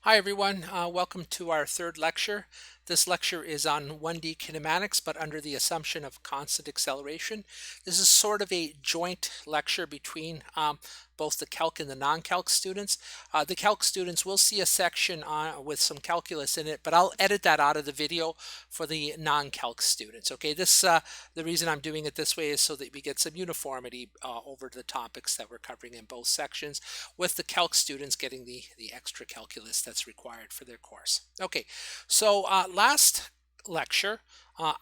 Hi everyone, welcome to our third lecture. This lecture is on 1D kinematics, but under the assumption of constant acceleration. This is sort of a joint lecture between both the calc and the non-calc students. The calc students will see a section with some calculus in it, but I'll edit that out of the video for the non-calc students. Okay, the reason I'm doing it this way is so that we get some uniformity over the topics that we're covering in both sections, with the calc students getting the extra calculus that's required for their course. Okay, so last lecture,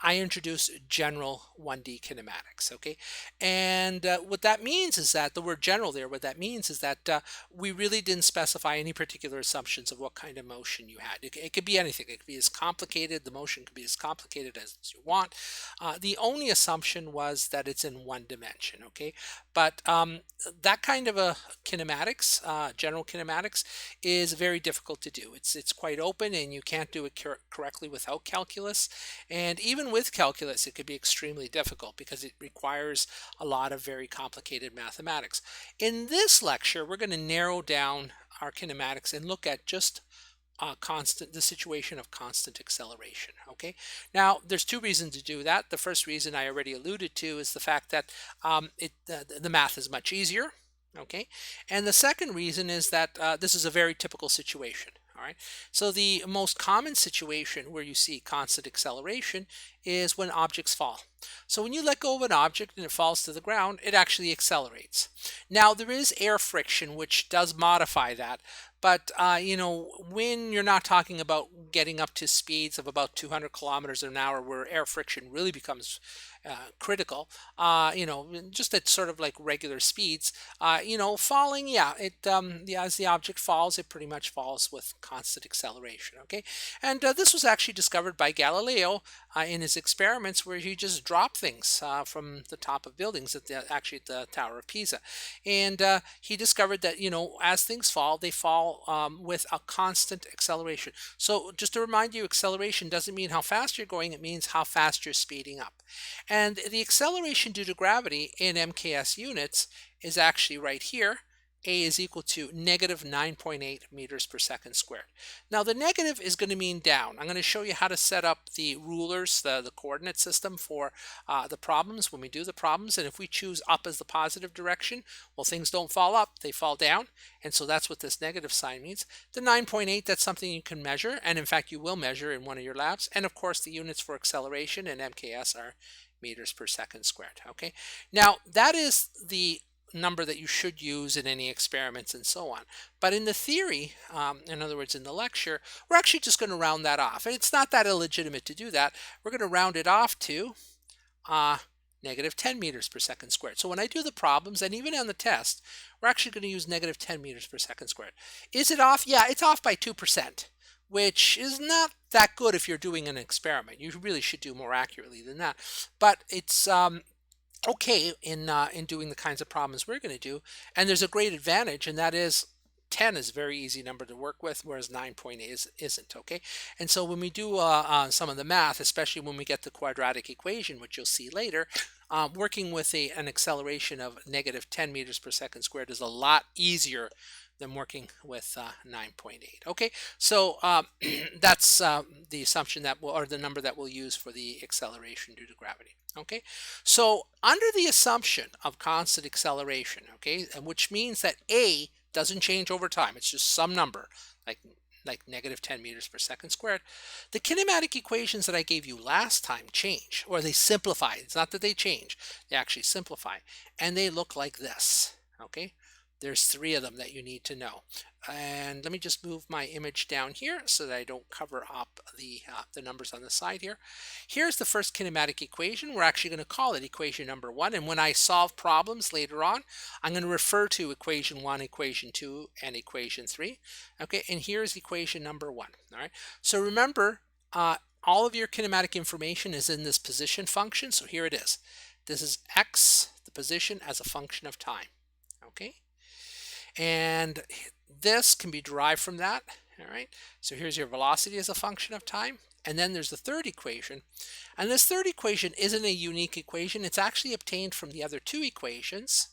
I introduced general 1D kinematics, okay? And what that means is that the word general there, what that means is that we really didn't specify any particular assumptions of what kind of motion you had. It could be anything. It could be as complicated, the motion could be as complicated as you want. The only assumption was that it's in one dimension, okay? But that kind of a kinematics, general kinematics, is very difficult to do. It's quite open, and you can't do it correctly without calculus. And even with calculus, it could be extremely difficult because it requires a lot of very complicated mathematics. In this lecture, we're going to narrow down our kinematics and look at just the situation of constant acceleration. Okay, now there's two reasons to do that. The first reason I already alluded to is the fact that the math is much easier. Okay, and the second reason is that this is a very typical situation. All right, so the most common situation where you see constant acceleration is when objects fall. So when you let go of an object and it falls to the ground, it actually accelerates. Now there is air friction, which does modify that, but when you're not talking about getting up to speeds of about 200 kilometers an hour, where air friction really becomes critical, just at sort of like regular speeds, falling, as the object falls, it pretty much falls with constant acceleration. Okay, and this was actually discovered by Galileo in his experiments, where he just dropped things from the top of buildings at the Tower of Pisa, and he discovered that as things fall, they fall with a constant acceleration. So just to remind you, acceleration doesn't mean how fast you're going; it means how fast you're speeding up. And the acceleration due to gravity in MKS units is actually right here. A is equal to negative 9.8 meters per second squared. Now the negative is going to mean down. I'm going to show you how to set up the rulers, the coordinate system for the problems when we do the problems. And if we choose up as the positive direction, well, things don't fall up, they fall down. And so that's what this negative sign means. The 9.8, that's something you can measure. And in fact, you will measure in one of your labs. And of course, the units for acceleration in MKS are meters per second squared. Okay, now that is the number that you should use in any experiments and so on. But in the theory, in other words, in the lecture, we're actually just going to round that off. And it's not that illegitimate to do that. We're going to round it off to negative 10 meters per second squared. So when I do the problems, and even on the test, we're actually going to use negative 10 meters per second squared. Is it off? Yeah, it's off by 2%, which is not that good if you're doing an experiment. You really should do more accurately than that. But it's okay in doing the kinds of problems we're going to do. And there's a great advantage, and that is 10 is a very easy number to work with, whereas 9.8 isn't. Okay, and so when we do some of the math, especially when we get the quadratic equation, which you'll see later, working with an acceleration of negative 10 meters per second squared is a lot easier than working with 9.8. Okay, so that's the assumption that or the number that we'll use for the acceleration due to gravity. Okay, so under the assumption of constant acceleration, okay, which means that A doesn't change over time, it's just some number like negative 10 meters per second squared, the kinematic equations that I gave you last time change, or they simplify. It's not that they change, they actually simplify, and they look like this. Okay, there's three of them that you need to know. And let me just move my image down here so that I don't cover up the numbers on the side here. Here's the first kinematic equation. We're actually going to call it equation number 1. And when I solve problems later on, I'm going to refer to equation 1, equation 2, and equation 3. Okay, and here's equation number 1. All right, so remember, all of your kinematic information is in this position function. So here it is. This is x, the position, as a function of time. Okay, and this can be derived from that. All right, so here's your velocity as a function of time. And then there's the third equation. And this third equation isn't a unique equation. It's actually obtained from the other two equations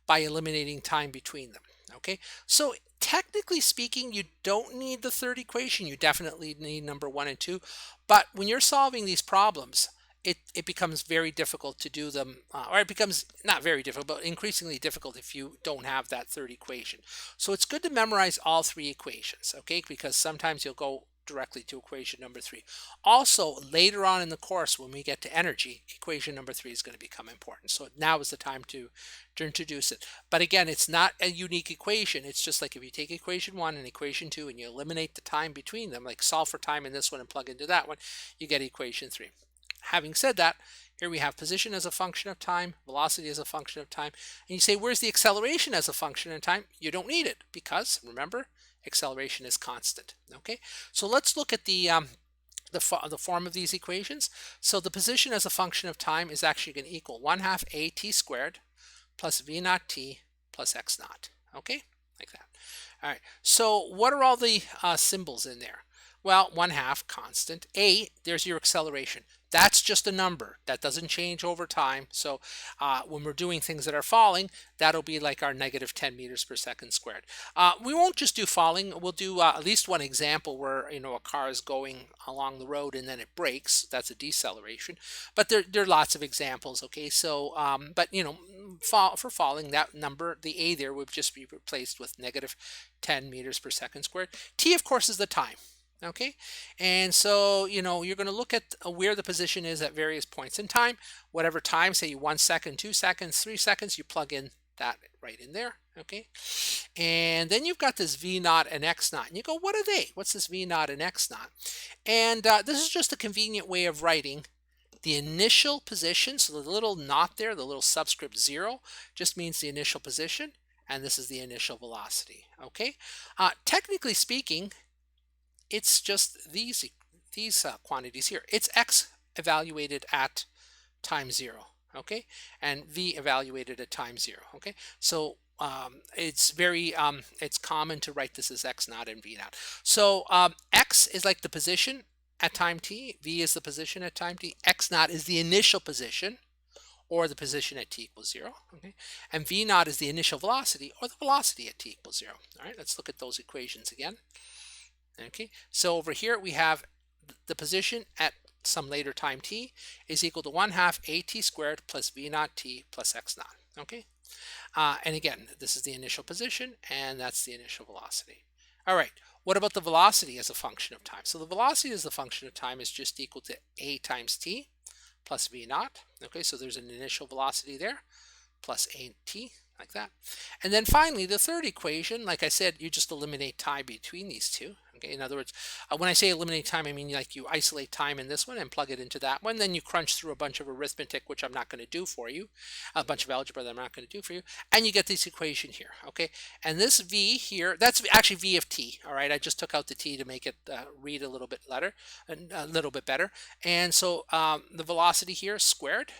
by eliminating time between them. Okay, so technically speaking, you don't need the third equation. You definitely need number 1 and 2. But when you're solving these problems, it becomes very difficult to do them, or it becomes not very difficult, but increasingly difficult if you don't have that third equation. So it's good to memorize all 3 equations, okay? Because sometimes you'll go directly to equation number 3. Also, later on in the course, when we get to energy, equation number 3 is going to become important. So now is the time to introduce it. But again, it's not a unique equation. It's just like if you take equation 1 and equation 2 and you eliminate the time between them, like solve for time in this one and plug into that one, you get equation 3. Having said that, here we have position as a function of time, velocity as a function of time. And you say, where's the acceleration as a function of time? You don't need it because, remember, acceleration is constant. Okay, so let's look at the form of these equations. So the position as a function of time is actually going to equal 1/2 at squared plus v naught t plus x naught. Okay, like that. All right, so what are all the symbols in there? Well, 1/2 constant. A, there's your acceleration. That's just a number. That doesn't change over time. So when we're doing things that are falling, that'll be like our negative 10 meters per second squared. We won't just do falling. We'll do at least one example where, you know, a car is going along the road and then it brakes. That's a deceleration. But there are lots of examples, okay? So, but, you know, for falling, that number, the A there, would just be replaced with negative 10 meters per second squared. T, of course, is the time. Okay, and so, you know, you're going to look at where the position is at various points in time. Whatever time, say 1 second, 2 seconds, 3 seconds, you plug in that right in there. Okay, and then you've got this V naught and X naught, and you go, what are they? What's this V naught and X naught? And this is just a convenient way of writing the initial position. So the little naught there, the little subscript 0, just means the initial position, and this is the initial velocity. Okay, technically speaking, it's just these quantities here. It's x evaluated at time 0, okay, and v evaluated at time 0, okay. So it's very it's common to write this as x naught and v naught. So x is like the position at time t, v is the position at time t, x naught is the initial position or the position at t equals 0, okay, and v naught is the initial velocity or the velocity at t equals 0. All right, let's look at those equations again. Okay, so over here we have the position at some later time t is equal to 1/2 at squared plus v naught t plus x naught. Okay, and again, this is the initial position and that's the initial velocity. All right, what about the velocity as a function of time? So the velocity as a function of time is just equal to a times t plus v naught. Okay, so there's an initial velocity there plus a t, like that. And then finally, the third equation, like I said, you just eliminate time between these two. Okay, in other words, when I say eliminate time, I mean like you isolate time in this one and plug it into that one. Then you crunch through a bunch of arithmetic, which I'm not going to do for you, a bunch of algebra that I'm not going to do for you, and you get this equation here. Okay, and this v here, that's actually v of t. All right, I just took out the t to make it read a little bit better, and so the velocity here squared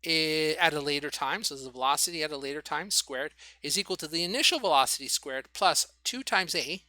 at a later time, so the velocity at a later time squared is equal to the initial velocity squared plus 2 times a,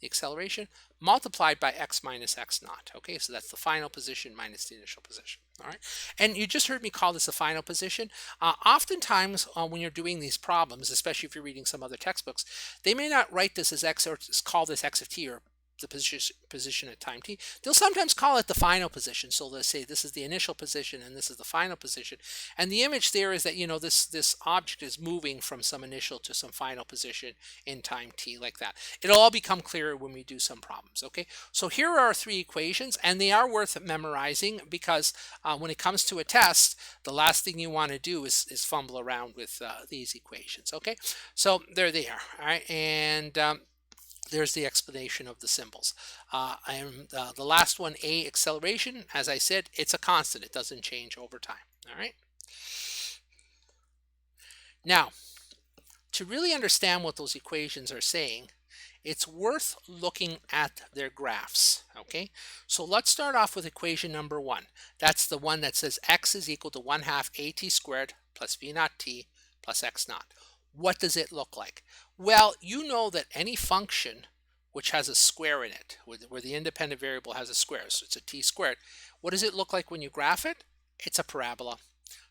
the acceleration, multiplied by x minus x naught. Okay, so that's the final position minus the initial position. All right, and you just heard me call this a final position. Oftentimes when you're doing these problems, especially if you're reading some other textbooks, they may not write this as x or call this x of t or the position at time t. They'll sometimes call it the final position. So they'll say this is the initial position and this is the final position. And the image there is that, you know, this object is moving from some initial to some final position in time t, like that. It'll all become clearer when we do some problems. Okay, so here are our 3 equations, and they are worth memorizing because when it comes to a test, the last thing you want to do is fumble around with these equations. Okay, so there they are. All right, and there's the explanation of the symbols. And the last one, a, acceleration, as I said, it's a constant. It doesn't change over time. All right. Now, to really understand what those equations are saying, it's worth looking at their graphs. Okay, so let's start off with equation number 1. That's the one that says x is equal to 1/2 at squared plus v naught t plus x naught. What does it look like? Well, you know that any function which has a square in it, where the independent variable has a square, so it's a t squared, what does it look like when you graph it? It's a parabola.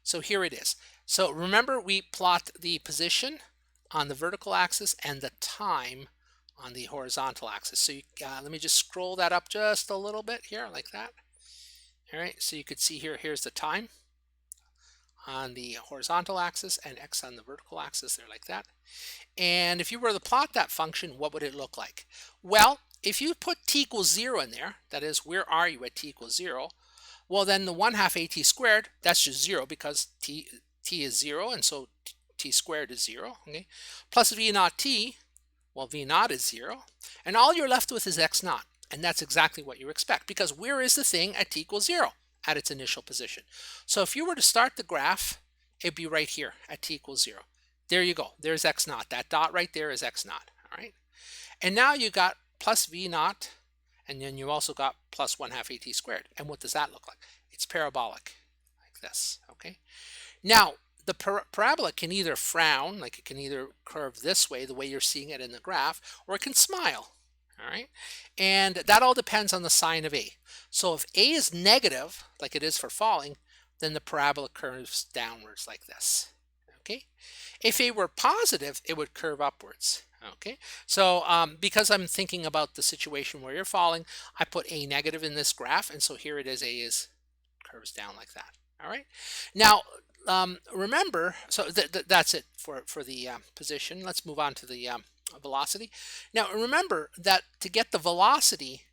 So here it is. So remember, we plot the position on the vertical axis and the time on the horizontal axis. So let me just scroll that up just a little bit here like that. All right, so you could see here, here's the time on the horizontal axis and x on the vertical axis there like that. And if you were to plot that function, what would it look like? Well, if you put t equals 0 in there, that is, where are you at t equals 0? Well, then the 1/2 at squared, that's just 0 because t is 0, and so t squared is 0. Okay, plus v naught t, well, v naught is 0, and all you're left with is x naught, and that's exactly what you expect, because where is the thing at t equals 0? At its initial position. So if you were to start the graph, it'd be right here at t equals 0. There you go. There's x naught. That dot right there is x naught. All right. And now you got plus v naught, and then you also got plus 1/2 at squared. And what does that look like? It's parabolic, like this. Okay. Now, the parabola can either frown, like it can either curve this way, the way you're seeing it in the graph, or it can smile. All right. And that all depends on the sign of A. So if A is negative, like it is for falling, then the parabola curves downwards like this. Okay. If A were positive, it would curve upwards. Okay. So because I'm thinking about the situation where you're falling, I put A negative in this graph. And so here it is, A is curves down like that. All right. Now, remember, so that's it for the position. Let's move on to the velocity. Now remember that to get the velocity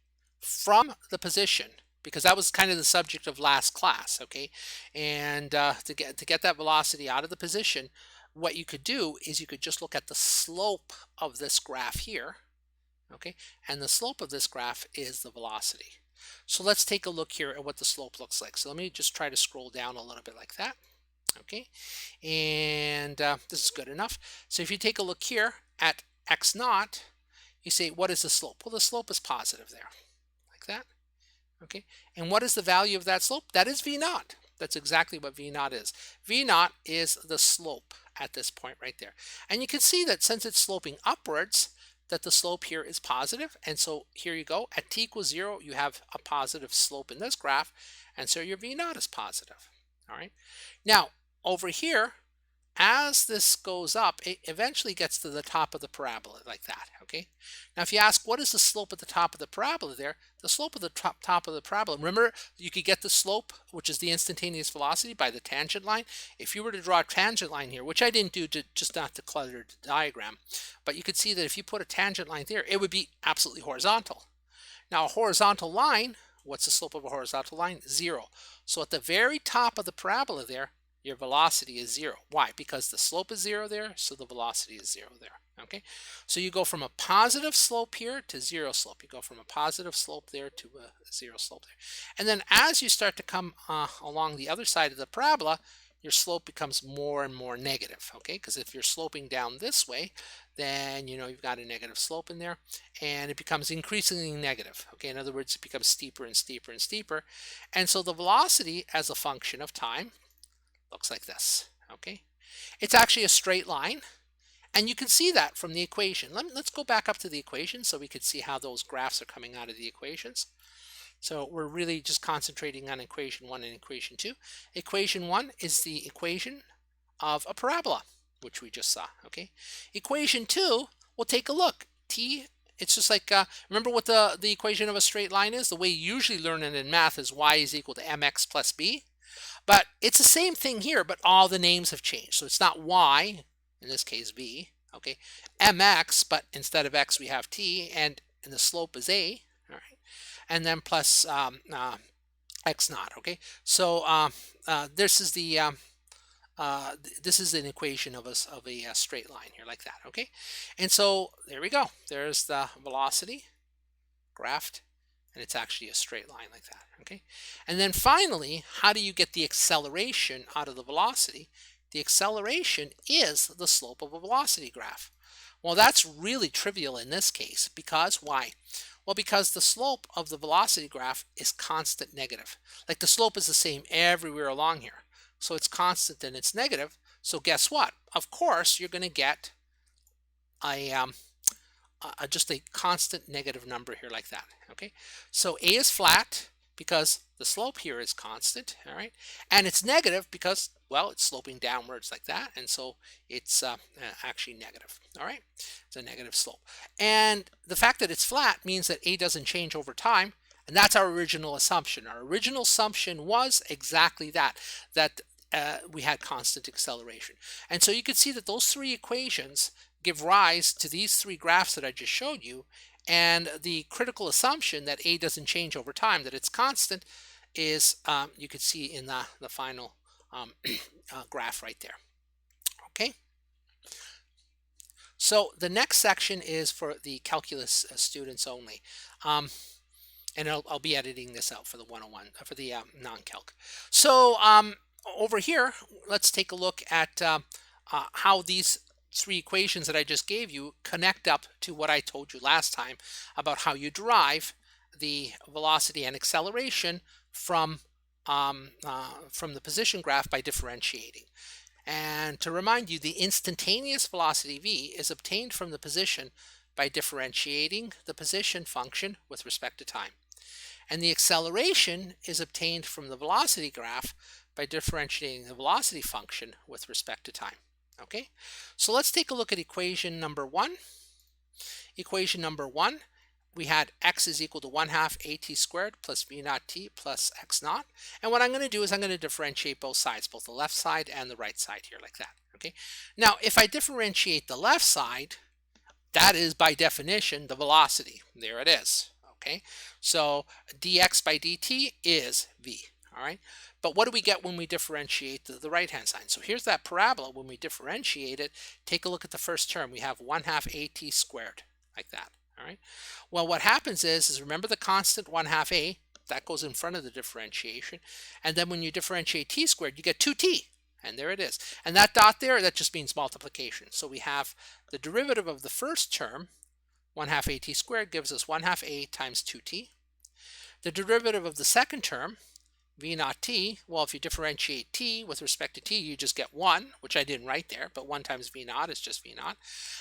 from the position, because that was kind of the subject of last class, okay, and to get that velocity out of the position, what you could do is you could just look at the slope of this graph here, okay, and the slope of this graph is the velocity. So let's take a look here at what the slope looks like. So let me just try to scroll down a little bit like that. Okay, and this is good enough. So if you take a look here at x naught, you say, what is the slope? Well, the slope is positive there, like that. Okay, and what is the value of that slope? That is v naught. That's exactly what v naught is. V naught is the slope at this point right there. And you can see that since it's sloping upwards, that the slope here is positive. And so here you go. At t equals 0, you have a positive slope in this graph. And so your v naught is positive. All right. Now, over here, as this goes up, it eventually gets to the top of the parabola like that, okay? Now, if you ask, what is the slope at the top of the parabola there? The slope of the top of the parabola, remember, you could get the slope, which is the instantaneous velocity, by the tangent line. If you were to draw a tangent line here, which I didn't do to just not to clutter the diagram, but you could see that if you put a tangent line there, it would be absolutely horizontal. Now, a horizontal line, what's the slope of a horizontal line? 0. So at the very top of the parabola there, your velocity is 0. Why? Because the slope is 0 there, so the velocity is 0 there. Okay, so you go from a positive slope here to 0 slope. You go from a positive slope there to a 0 slope there. And then as you start to come along the other side of the parabola, your slope becomes more and more negative. Okay, because if you're sloping down this way, then you've got a negative slope in there, and it becomes increasingly negative. Okay, in other words, it becomes steeper and steeper and steeper. And so the velocity as a function of time looks like this. Okay, it's actually a straight line, and you can see that from the equation. Let's go back up to the equation so we can see how those graphs are coming out of the equations. So we're really just concentrating on equation 1 and equation 2. Equation 1 is the equation of a parabola, which we just saw. Okay, equation 2, we'll take a look. It's just like, remember what the equation of a straight line is? The way you usually learn it in math is y is equal to mx plus b. But it's the same thing here, but all the names have changed. So it's not y, in this case v, okay, mx, but instead of x we have t, and the slope is a, all right, and then plus x naught, okay. So this is the this is an equation of a straight line here like that, okay. And so there we go. There's the velocity graphed, and it's actually a straight line like that, okay. And then finally, how do you get the acceleration out of the velocity? The acceleration is the slope of a velocity graph. Well, that's really trivial in this case, because why? Well, because the slope of the velocity graph is constant negative. Like the slope is the same everywhere along here. So it's constant and it's negative. So guess what? Of course, you're going to get just a constant negative number here like that. Okay, so A is flat because the slope here is constant, all right? And it's negative because, well, it's sloping downwards like that, and so it's actually negative, all right? It's a negative slope. And the fact that it's flat means that a doesn't change over time, and that's our original assumption. Our original assumption was exactly that, that we had constant acceleration. And so you could see that those three equations give rise to these three graphs that I just showed you, and the critical assumption that a doesn't change over time, that it's constant, is you could see in the final graph right there. Okay. So the next section is for the calculus students only. And I'll be editing this out for the 101, for the non-calc. So over here, let's take a look at how these three equations that I just gave you connect up to what I told you last time about how you derive the velocity and acceleration from the position graph by differentiating. And to remind you, the instantaneous velocity v is obtained from the position by differentiating the position function with respect to time. And the acceleration is obtained from the velocity graph by differentiating the velocity function with respect to time. Okay, so let's take a look at equation number one. Equation number one, we had x is equal to 1/2 at squared plus v naught t plus x naught. And what I'm going to do is I'm going to differentiate both sides, both the left side and the right side here, like that. Okay, now if I differentiate the left side, that is by definition the velocity. There it is. Okay, so dx by dt is v. All right, but what do we get when we differentiate the right hand side? So here's that parabola. When we differentiate it, take a look at the first term. We have 1/2 at squared, like that. All right, well, what happens is remember the constant 1/2 a, that goes in front of the differentiation, and then when you differentiate t squared, you get 2t, and there it is. And that dot there, that just means multiplication. So we have the derivative of the first term, 1/2 at squared, gives us 1/2 a times 2t. The derivative of the second term, v naught t, well, if you differentiate t with respect to t, you just get 1, which I didn't write there, but 1 times v naught is just v naught.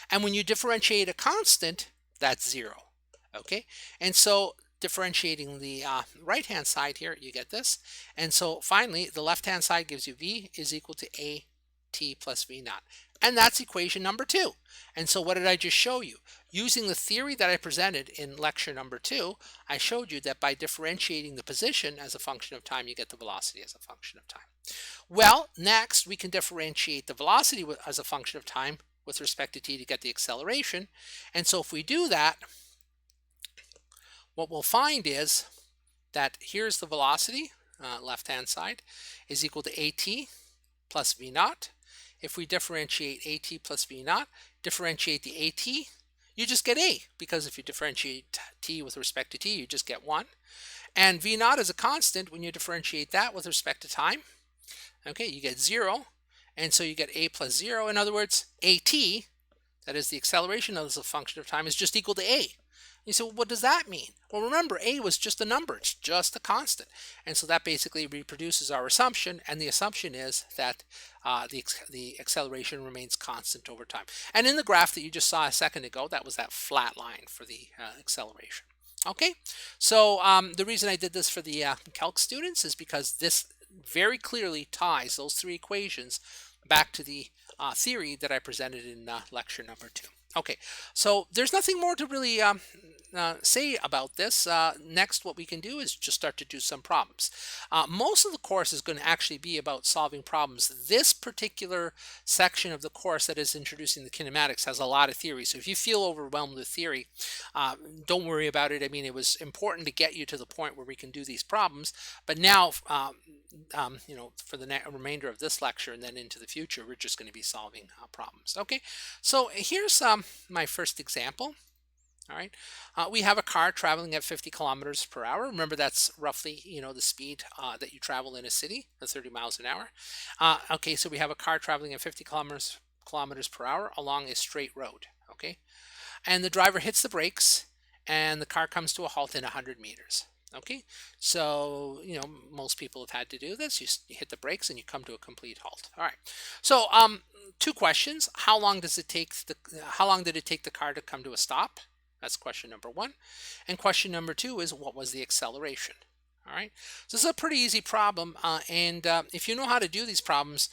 And when you differentiate a constant, that's 0. Okay, and so differentiating the right hand side here, you get this. And so finally, the left hand side gives you v is equal to a t plus v naught. And that's equation number 2. And so what did I just show you? Using the theory that I presented in lecture number 2, I showed you that by differentiating the position as a function of time, you get the velocity as a function of time. Well, next we can differentiate the velocity as a function of time with respect to t to get the acceleration. And so if we do that, what we'll find is that here's the velocity, left-hand side, is equal to at plus v naught. If we differentiate at plus v naught, differentiate the at, you just get a, because if you differentiate t with respect to t, you just get 1. And v naught is a constant. When you differentiate that with respect to time, okay, you get 0. And so you get a plus 0. In other words, at, that is the acceleration as a function of time, is just equal to a. You say, well, what does that mean? Well, remember, a was just a number. It's just a constant. And so that basically reproduces our assumption. And the assumption is that the acceleration remains constant over time. And in the graph that you just saw a second ago, that was that flat line for the acceleration. Okay, so the reason I did this for the calc students is because this very clearly ties those three equations back to the theory that I presented in lecture number 2. Okay, so there's nothing more to really say about this. Next, what we can do is just start to do some problems. Most of the course is going to actually be about solving problems. This particular section of the course that is introducing the kinematics has a lot of theory. So if you feel overwhelmed with theory, don't worry about it. I mean, it was important to get you to the point where we can do these problems. But now, you know, for the remainder of this lecture and then into the future, we're just going to be solving problems. Okay, so here's my first example. All right, we have a car traveling at 50 kilometers per hour. Remember, that's roughly, you know, the speed that you travel in a city, 30 miles an hour. Okay, so we have a car traveling at 50 kilometers per hour along a straight road. Okay, and the driver hits the brakes, and the car comes to a halt in 100 meters. Okay, so, you know, most people have had to do this. You hit the brakes and you come to a complete halt. All right, so two questions. How long did it take the car to come to a stop? That's question number 1. And question number 2 is, what was the acceleration? All right, so this is a pretty easy problem, and if you know how to do these problems,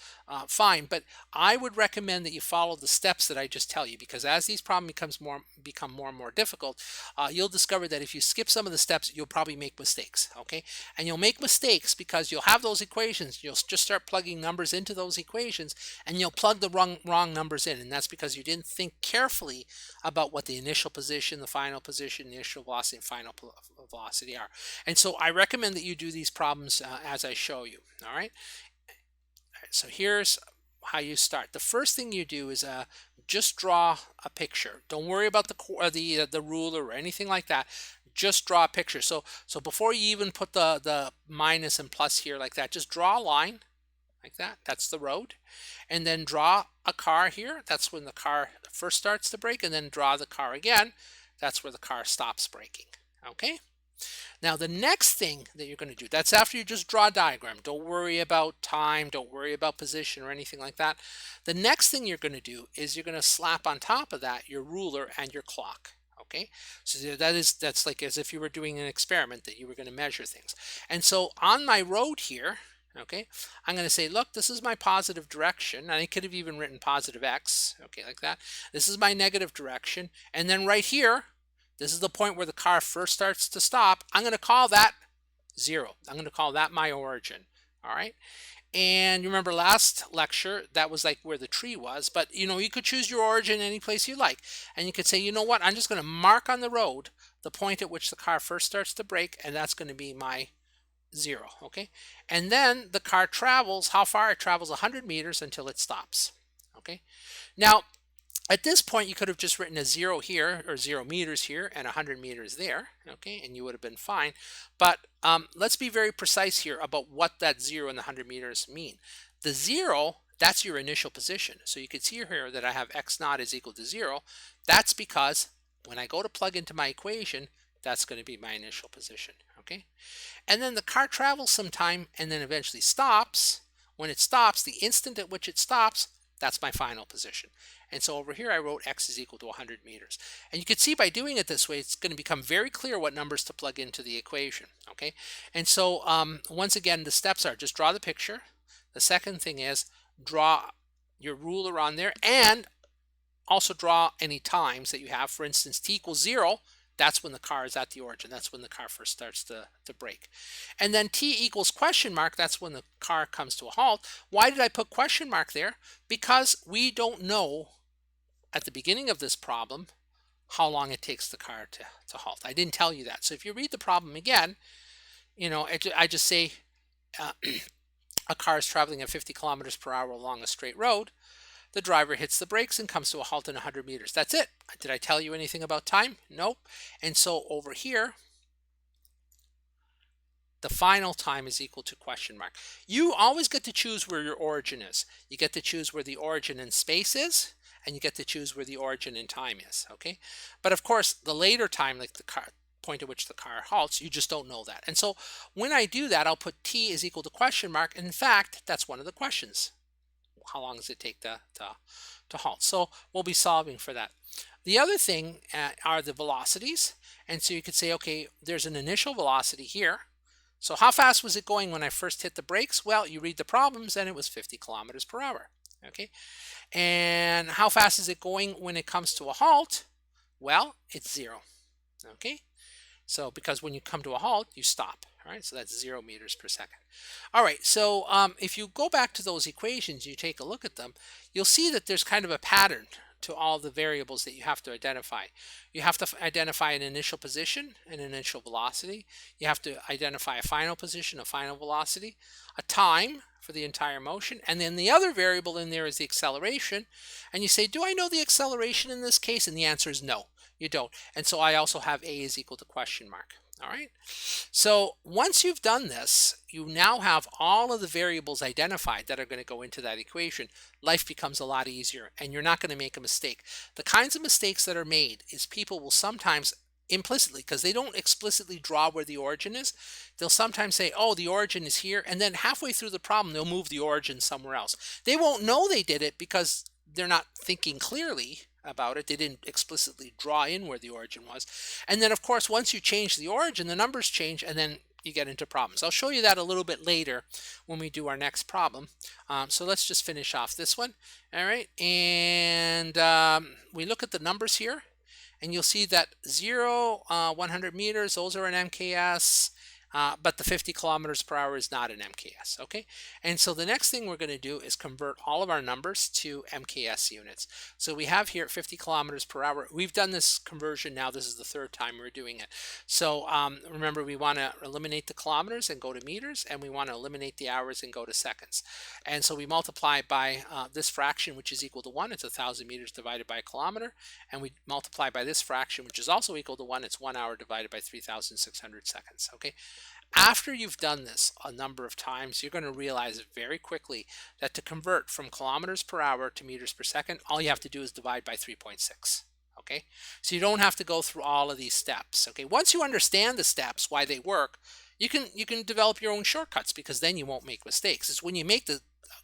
fine. But I would recommend that you follow the steps that I just tell you, because as these problems become more and more difficult, you'll discover that if you skip some of the steps, you'll probably make mistakes. Okay, and you'll make mistakes because you'll have those equations. You'll just start plugging numbers into those equations, and you'll plug the wrong numbers in, and that's because you didn't think carefully about what the initial position, the final position, the initial velocity, and final velocity are. And so I recommend that you do these problems as I show you. All right. So here's how you start. The first thing you do is just draw a picture. Don't worry about the ruler or anything like that. Just draw a picture. So before you even put the minus and plus here like that, just draw a line like that. That's the road. And then draw a car here. That's when the car first starts to brake. And then draw the car again. That's where the car stops braking. Okay. Now the next thing that you're going to do, that's after you just draw a diagram. Don't worry about time, don't worry about position or anything like that. The next thing you're going to do is you're going to slap on top of that your ruler and your clock. Okay, so that's like as if you were doing an experiment that you were going to measure things. And so on my road here, okay, I'm going to say, look, this is my positive direction. And I could have even written positive x, okay, like that. This is my negative direction. And then right here, this is the point where the car first starts to stop. I'm going to call that 0. I'm going to call that my origin. All right. And you remember last lecture, that was like where the tree was. But, you know, you could choose your origin any place you like. And you could say, you know what, I'm just going to mark on the road the point at which the car first starts to brake. And that's going to be my 0. Okay. And then the car travels, how far? It travels 100 meters until it stops. Okay. Now, at this point, you could have just written a 0 here, or 0 meters here, and 100 meters there, okay, and you would have been fine. But let's be very precise here about what that 0 and the 100 meters mean. The 0, that's your initial position. So you can see here that I have x naught is equal to 0. That's because when I go to plug into my equation, that's going to be my initial position, okay? And then the car travels some time and then eventually stops. When it stops, the instant at which it stops, that's my final position. And so over here I wrote x is equal to 100 meters. And you can see by doing it this way, it's going to become very clear what numbers to plug into the equation. Okay. And so once again, the steps are just draw the picture. The second thing is draw your ruler on there and also draw any times that you have. For instance, t equals 0. That's when the car is at the origin. That's when the car first starts to brake. And then t equals question mark. That's when the car comes to a halt. Why did I put question mark there? Because we don't know at the beginning of this problem how long it takes the car to halt. I didn't tell you that. So if you read the problem again, you know, I just say a car is traveling at 50 kilometers per hour along a straight road. The driver hits the brakes and comes to a halt in 100 meters. That's it. Did I tell you anything about time? Nope. And so over here, the final time is equal to question mark. You always get to choose where your origin is. You get to choose where the origin in space is, and you get to choose where the origin in time is, okay? But of course, the later time, like the point at which the car halts, you just don't know that. And so when I do that, I'll put t is equal to question mark. And in fact, that's one of the questions. How long does it take to halt? So we'll be solving for that. The other thing are the velocities. And so you could say, okay, there's an initial velocity here. So how fast was it going when I first hit the brakes? Well, you read the problems and it was 50 kilometers per hour. Okay. And how fast is it going when it comes to a halt? Well, it's 0. Okay. So because when you come to a halt, you stop. All right, so that's 0 meters per second. All right, so if you go back to those equations, you take a look at them, you'll see that there's kind of a pattern to all the variables that you have to identify. You have to identify an initial position, an initial velocity. You have to identify a final position, a final velocity, a time for the entire motion, and then the other variable in there is the acceleration. And you say, do I know the acceleration in this case? And the answer is no, you don't. And so I also have a is equal to question mark. All right. So once you've done this, you now have all of the variables identified that are going to go into that equation. Life becomes a lot easier and you're not going to make a mistake. The kinds of mistakes that are made is people will sometimes implicitly, because they don't explicitly draw where the origin is, they'll sometimes say, oh, the origin is here. And then halfway through the problem, they'll move the origin somewhere else. They won't know they did it because they're not thinking clearly about it. They didn't explicitly draw in where the origin was. And then of course, once you change the origin, the numbers change, and then you get into problems. I'll show you that a little bit later when we do our next problem. So let's just finish off this one. All right, and we look at the numbers here, and you'll see that 0, 100 meters, those are an MKS. But the 50 kilometers per hour is not an MKS, okay? And so the next thing we're going to do is convert all of our numbers to MKS units. So we have here 50 kilometers per hour. We've done this conversion now. This is the third time we're doing it. So remember, we want to eliminate the kilometers and go to meters, and we want to eliminate the hours and go to seconds. And so we multiply by this fraction, which is equal to 1. It's 1,000 meters divided by a kilometer. And we multiply by this fraction, which is also equal to 1. It's 1 hour divided by 3,600 seconds, okay? After you've done this a number of times, you're going to realize very quickly that to convert from kilometers per hour to meters per second, all you have to do is divide by 3.6. Okay, so you don't have to go through all of these steps. Okay, once you understand the steps, why they work, you can develop your own shortcuts, because then you won't make mistakes. It's when you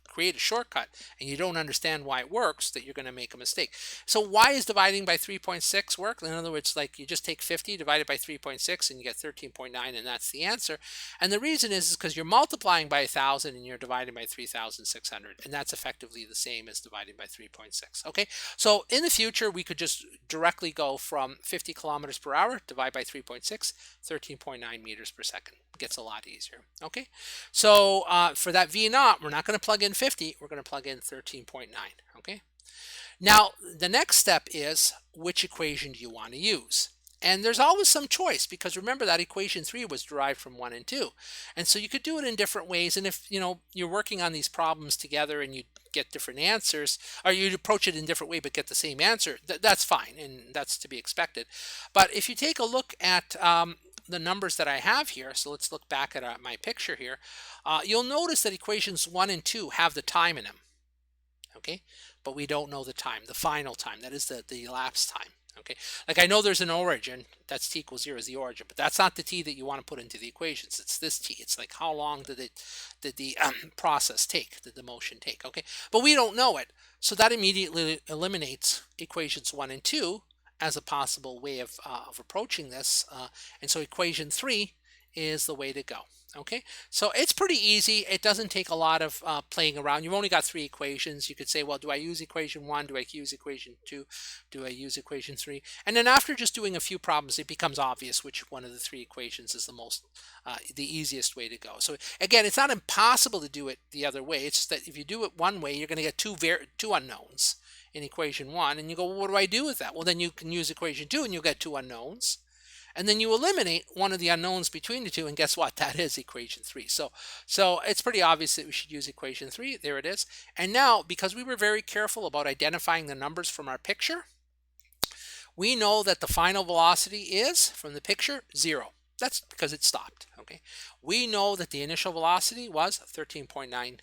create a shortcut and you don't understand why it works that you're going to make a mistake. So why is dividing by 3.6 work? In other words, like, you just take 50 divided by 3.6 and you get 13.9, and that's the answer. And the reason is because you're multiplying by 1,000 and you're dividing by 3,600, and that's effectively the same as dividing by 3.6. Okay, so in the future we could just directly go from 50 kilometers per hour, divide by 3.6, 13.9 meters per second. It gets a lot easier. Okay, so for that V naught, we're not going to plug in 50, we're going to plug in 13.9. Okay, now the next step is, which equation do you want to use? And there's always some choice, because remember that equation 3 was derived from 1 and 2. And so you could do it in different ways. And if you're working on these problems together and you get different answers, or you approach it in a different way but get the same answer, that's fine, and that's to be expected. But if you take a look at the numbers that I have here, so let's look back at my picture here, you'll notice that equations 1 and 2 have the time in them. Okay, but we don't know the time, the final time, that is the elapsed time. Okay, like, I know there's an origin, that's t equals 0 is the origin, but that's not the t that you want to put into the equations. It's this t. It's like, how long did the process take, did the motion take? Okay, but we don't know it, so that immediately eliminates equations 1 and 2 as a possible way of approaching this, and so equation 3 is the way to go. Okay, so it's pretty easy. It doesn't take a lot of playing around. You've only got 3 equations. You could say, well, do I use equation 1? Do I use equation 2? Do I use equation 3? And then after just doing a few problems, it becomes obvious which one of the 3 equations is the easiest way to go. So again, it's not impossible to do it the other way. It's just that if you do it one way, you're going to get two unknowns in equation 1, and you go, well, what do I do with that? Well, then you can use equation 2 and you'll get 2 unknowns. And then you eliminate one of the unknowns between the two, and guess what? That is equation 3. So it's pretty obvious that we should use equation 3. There it is. And now, because we were very careful about identifying the numbers from our picture, we know that the final velocity is, from the picture, 0. That's because it stopped. Okay. We know that the initial velocity was 13.9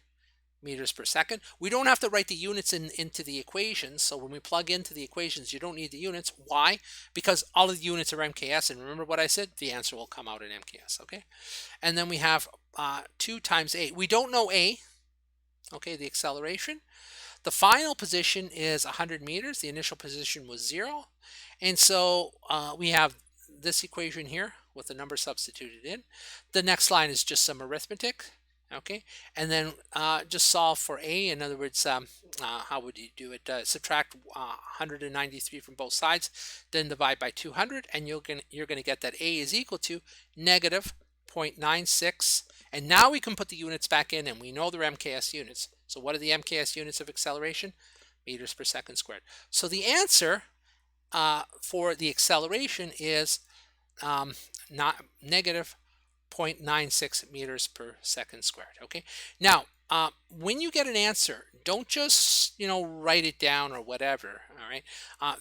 meters per second. We don't have to write the units into the equations. So when we plug into the equations, you don't need the units. Why? Because all of the units are MKS. And remember what I said? The answer will come out in MKS. Okay. And then we have 2 times A. We don't know A. Okay, the acceleration. The final position is 100 meters. The initial position was 0. And so we have this equation here with the number substituted in. The next line is just some arithmetic. Okay, and then just solve for A. In other words, how would you do it? Subtract 193 from both sides, then divide by 200, and you're going to get that A is equal to negative 0.96. And now we can put the units back in, and we know they're MKS units. So what are the MKS units of acceleration? Meters per second squared. So the answer for the acceleration is not negative 0.96 meters per second squared. Okay, now when you get an answer, don't just write it down or whatever. All right,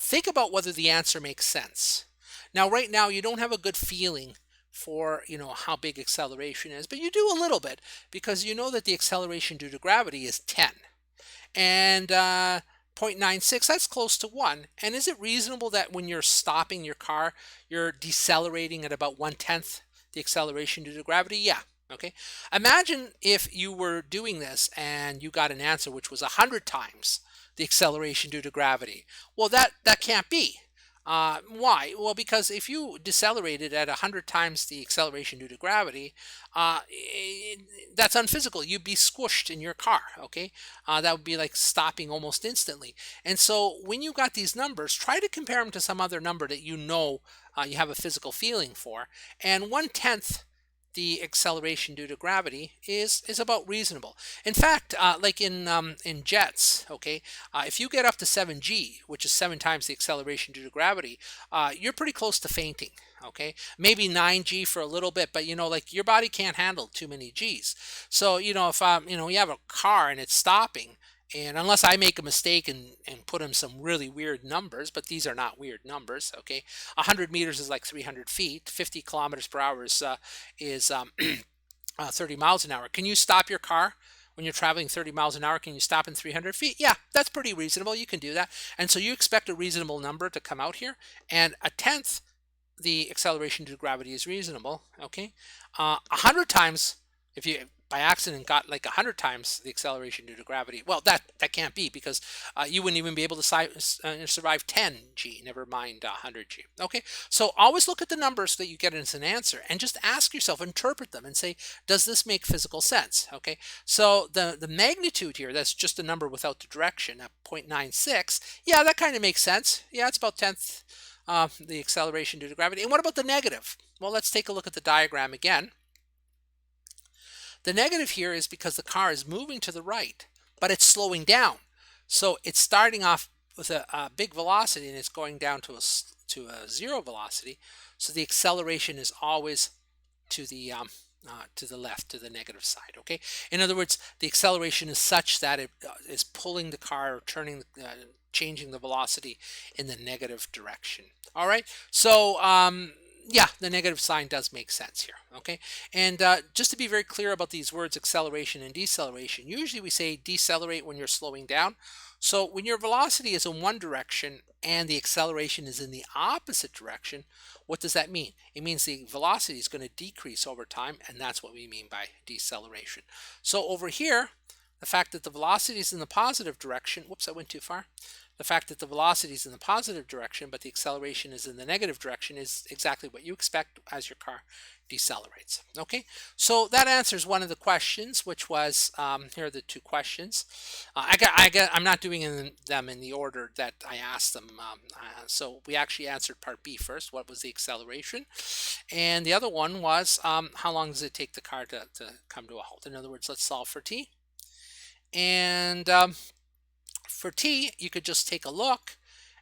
think about whether the answer makes sense. Now, right now, you don't have a good feeling for how big acceleration is, but you do a little bit, because you know that the acceleration due to gravity is 10, and 0.96, that's close to 1. And is it reasonable that when you're stopping your car, you're decelerating at about 1/10 the acceleration due to gravity? Yeah. Okay. Imagine if you were doing this and you got an answer which was 100 times the acceleration due to gravity. Well, that can't be. Why? Well, because if you decelerated at 100 times the acceleration due to gravity, that's unphysical. You'd be squished in your car, okay? That would be like stopping almost instantly. And so when you got these numbers, try to compare them to some other number that you know you have a physical feeling for. And 1/10 the acceleration due to gravity is about reasonable. In fact, like in jets, okay, if you get up to 7g, which is 7 times the acceleration due to gravity, you're pretty close to fainting. Okay, maybe 9g for a little bit, but like your body can't handle too many g's. So if you have a car and it's stopping, and unless I make a mistake and put in some really weird numbers, but these are not weird numbers, okay? 100 meters is like 300 feet. 50 kilometers per hour is 30 miles an hour. Can you stop your car when you're traveling 30 miles an hour? Can you stop in 300 feet? Yeah, that's pretty reasonable. You can do that. And so you expect a reasonable number to come out here. And 1/10 the acceleration due to gravity is reasonable, okay? 100 times, if you by accident got like 100 times the acceleration due to gravity, well, that can't be, because you wouldn't even be able to survive 10g, never mind 100g. Okay, so always look at the numbers that you get as an answer and just ask yourself, interpret them and say, does this make physical sense? Okay, so the magnitude here, that's just a number without the direction at 0.96. Yeah, that kind of makes sense. Yeah, it's about 10th the acceleration due to gravity. And what about the negative? Well, let's take a look at the diagram again. The negative here is because the car is moving to the right, but it's slowing down. So it's starting off with a big velocity and it's going down to a zero velocity. So the acceleration is always to the left, to the negative side. Okay. In other words, the acceleration is such that it is pulling the car, changing the velocity in the negative direction. All right. So yeah, the negative sign does make sense here. Okay. And just to be very clear about these words, acceleration and deceleration, usually we say decelerate when you're slowing down. So when your velocity is in one direction and the acceleration is in the opposite direction, what does that mean? It means the velocity is going to decrease over time, and that's what we mean by deceleration. So over here, the fact that the velocity is in the positive direction, whoops, I went too far. The fact that the velocity is in the positive direction, but the acceleration is in the negative direction, is exactly what you expect as your car decelerates. Okay, so that answers one of the questions, which was here are the two questions. I'm not doing them in the order that I asked them. So we actually answered part B first. What was the acceleration? And the other one was how long does it take the car to come to a halt? In other words, let's solve for t. And for t, you could just take a look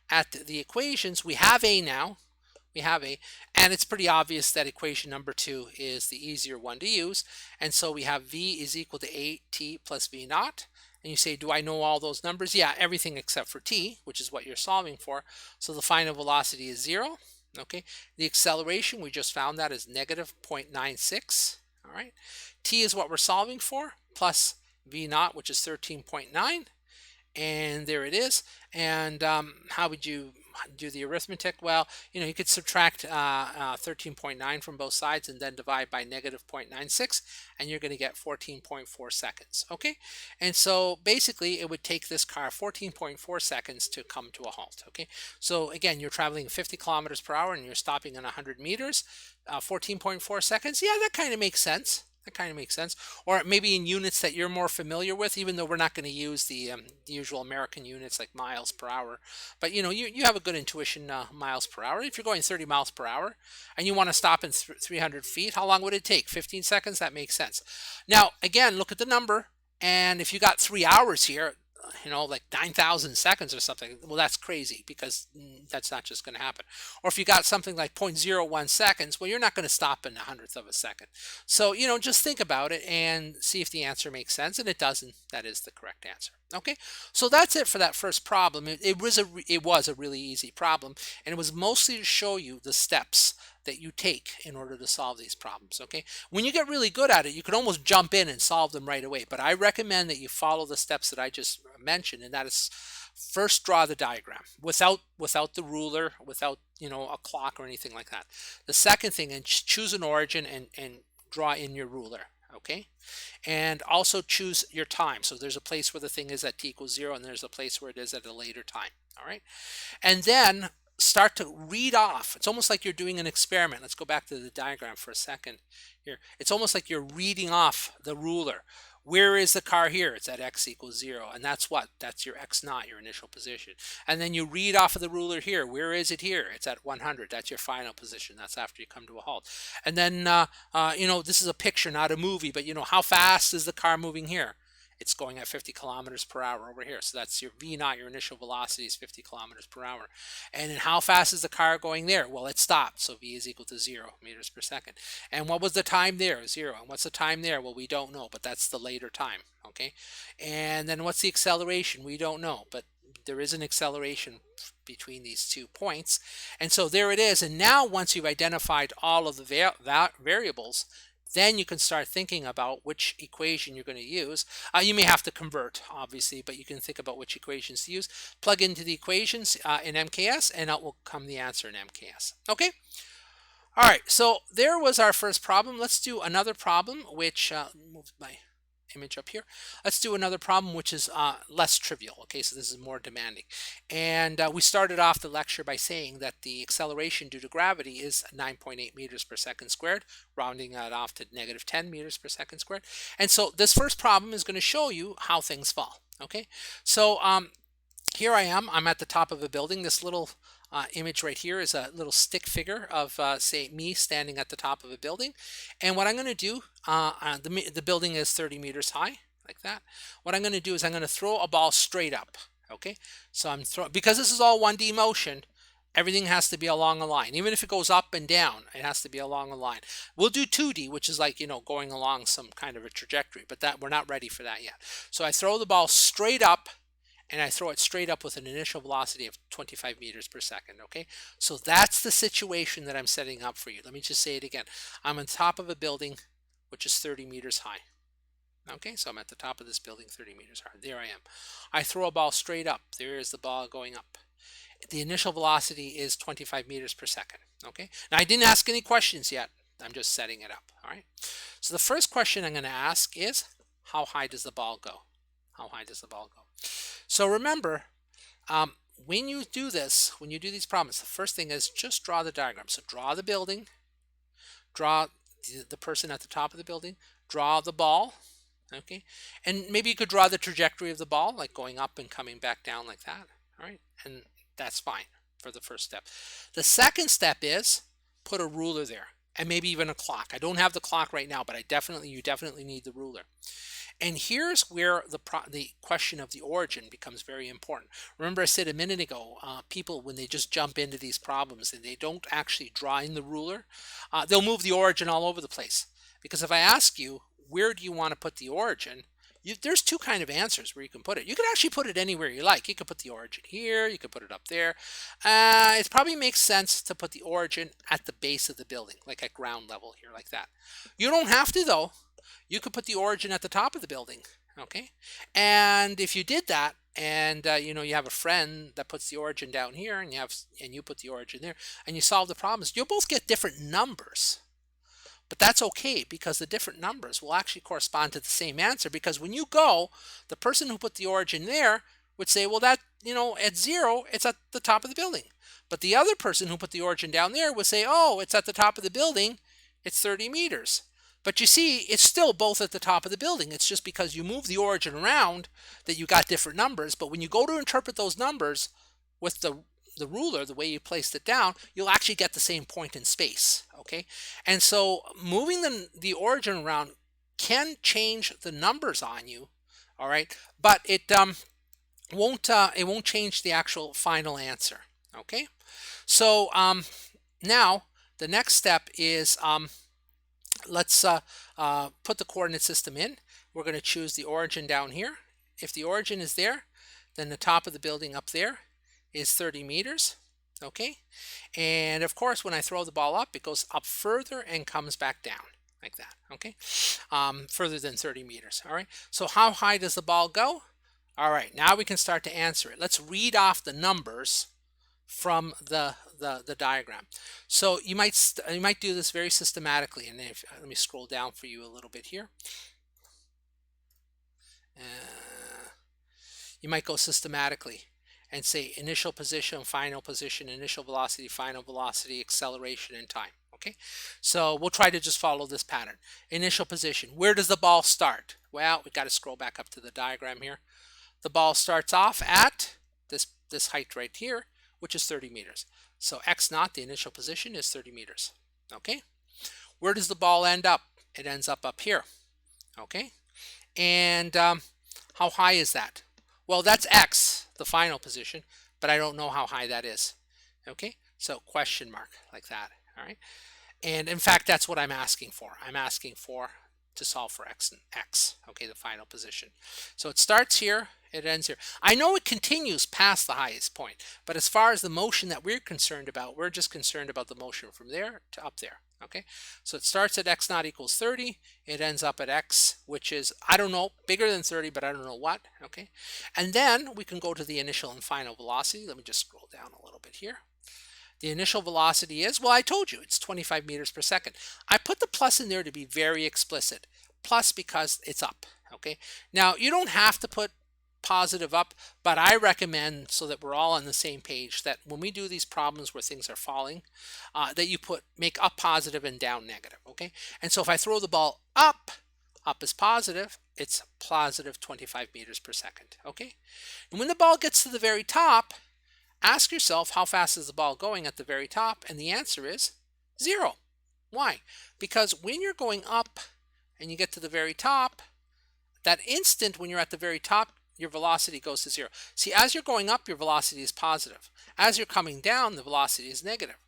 at the equations. We have a now. We have a, and it's pretty obvious that equation number 2 is the easier one to use. And so we have v is equal to at plus v naught. And you say, do I know all those numbers? Yeah, everything except for t, which is what you're solving for. So the final velocity is 0. Okay, the acceleration, we just found that is negative 0.96. All right, t is what we're solving for, plus v naught, which is 13.9. And there it is. And how would you do the arithmetic? Well, you could subtract 13.9 from both sides and then divide by negative 0.96, and you're going to get 14.4 seconds. Okay, and so basically it would take this car 14.4 seconds to come to a halt. Okay, so again, you're traveling 50 kilometers per hour and you're stopping in 100 meters. 14.4 seconds. Yeah, that kind of makes sense. That kind of makes sense. Or maybe in units that you're more familiar with, even though we're not going to use the usual American units like miles per hour. But you have a good intuition, miles per hour. If you're going 30 miles per hour and you want to stop in 300 feet, how long would it take? 15 seconds? That makes sense. Now, again, look at the number. And if you got 3 hours here, like 9,000 seconds or something, well, that's crazy, because that's not just going to happen. Or if you got something like 0.01 seconds, well, you're not going to stop in a hundredth of a second. So, just think about it and see if the answer makes sense. And it doesn't. That is the correct answer. Okay, so that's it for that first problem. It was a really easy problem, and it was mostly to show you the steps that you take in order to solve these problems. Okay, when you get really good at it, you can almost jump in and solve them right away, but I recommend that you follow the steps that I just mentioned, and that is, first draw the diagram without the ruler, without a clock or anything like that. The second thing, and choose an origin and draw in your ruler. Okay, and also choose your time. So there's a place where the thing is at t equals 0, and there's a place where it is at a later time. All right, and then start to read off. It's almost like you're doing an experiment. Let's go back to the diagram for a second here. It's almost like you're reading off the ruler. Where is the car here? It's at x equals 0. And that's what? That's your x naught, your initial position. And then you read off of the ruler here. Where is it here? It's at 100. That's your final position. That's after you come to a halt. And then, this is a picture, not a movie, but, how fast is the car moving here? It's going at 50 kilometers per hour over here. So that's your V naught, your initial velocity is 50 kilometers per hour. And then how fast is the car going there? Well, it stopped. So V is equal to 0 meters per second. And what was the time there? 0. And what's the time there? Well, we don't know, but that's the later time. Okay. And then what's the acceleration? We don't know, but there is an acceleration between these 2 points. And so there it is. And now once you've identified all of the variables, then you can start thinking about which equation you're going to use. You may have to convert, obviously, but you can think about which equations to use. Plug into the equations in MKS, and out will come the answer in MKS. Okay? All right, so there was our first problem. Let's do another problem, which, move my image up here. Let's do another problem which is less trivial. Okay, so this is more demanding. And we started off the lecture by saying that the acceleration due to gravity is 9.8 meters per second squared, rounding that off to negative 10 meters per second squared. And so this first problem is going to show you how things fall. Okay, so here I am. I'm at the top of a building. This little image right here is a little stick figure of, say, me standing at the top of a building. And what I'm going to do, the building is 30 meters high, like that. What I'm going to do is I'm going to throw a ball straight up. Okay, so I'm throwing, because this is all 1D motion, everything has to be along a line. Even if it goes up and down, it has to be along a line. We'll do 2D, which is like, going along some kind of a trajectory, but that we're not ready for that yet. So I throw the ball straight up, and I throw it straight up with an initial velocity of 25 meters per second, okay? So that's the situation that I'm setting up for you. Let me just say it again. I'm on top of a building which is 30 meters high. Okay, so I'm at the top of this building 30 meters high. There I am. I throw a ball straight up. There is the ball going up. The initial velocity is 25 meters per second, okay? Now, I didn't ask any questions yet. I'm just setting it up, all right? So the first question I'm going to ask is, how high does the ball go? How high does the ball go? So remember, when you do this, when you do these problems, the first thing is just draw the diagram. So draw the building, draw the person at the top of the building, draw the ball, okay? And maybe you could draw the trajectory of the ball, like going up and coming back down like that, all right? And that's fine for the first step. The second step is put a ruler there, and maybe even a clock. I don't have the clock right now, but you definitely need the ruler. And here's where the question of the origin becomes very important. Remember, I said a minute ago, people, when they just jump into these problems and they don't actually draw in the ruler, they'll move the origin all over the place. Because if I ask you, where do you want to put the origin? There's two kind of answers where you can put it. You can actually put it anywhere you like. You could put the origin here. You could put it up there. It probably makes sense to put the origin at the base of the building, like at ground level here, like that. You don't have to, though. You could put the origin at the top of the building, okay? And if you did that, and you have a friend that puts the origin down here, and you put the origin there, and you solve the problems, you'll both get different numbers. But that's okay, because the different numbers will actually correspond to the same answer, because when you go, the person who put the origin there would say, well, that, at 0, it's at the top of the building. But the other person who put the origin down there would say, oh, it's at the top of the building, it's 30 meters. But you see, it's still both at the top of the building. It's just because you move the origin around that you got different numbers. But when you go to interpret those numbers with the ruler, the way you placed it down, you'll actually get the same point in space, okay? And so moving the origin around can change the numbers on you, all right? But it won't change the actual final answer, okay? So now the next step is let's put the coordinate system in. We're going to choose the origin down here. If the origin is there, then the top of the building up there is 30 meters, okay? And of course, when I throw the ball up, it goes up further and comes back down like that, okay? Further than 30 meters, all right? So how high does the ball go? All right, now we can start to answer it. Let's read off the numbers from the diagram. So you might do this very systematically, and let me scroll down for you a little bit here. You might go systematically, and say initial position, initial velocity, final velocity, acceleration, and time. Okay, so we'll try to just follow this pattern. Initial position, where does the ball start? Well, we got to scroll back up to the diagram here. The ball starts off at this height right here, which is 30 meters. So x naught, the initial position, is 30 meters. Okay, where does the ball end up? It ends up here. Okay, and how high is that? Well, that's x, the final position, but I don't know how high that is. Okay, so question mark like that. All right, and in fact, that's what I'm asking for. I'm asking for to solve for x and x. Okay, the final position. So it starts here, it ends here. I know it continues past the highest point, but as far as the motion that we're concerned about, we're just concerned about the motion from there to up there. Okay, so it starts at x naught equals 30. It ends up at x, which is, I don't know, bigger than 30, but I don't know what. Okay, and then we can go to the initial and final velocity. Let me just scroll down a little bit here. The initial velocity is, well, I told you, it's 25 meters per second. I put the plus in there to be very explicit. Plus because it's up, okay? Now, you don't have to put positive up, but I recommend, so that we're all on the same page, that when we do these problems where things are falling, that you make up positive and down negative, okay? And so if I throw the ball up is positive, it's positive 25 meters per second, okay? And when the ball gets to the very top, ask yourself, how fast is the ball going at the very top? And the answer is 0. Why? Because when you're going up and you get to the very top, that instant when you're at the very top, your velocity goes to 0. See, as you're going up, your velocity is positive. As you're coming down, the velocity is negative.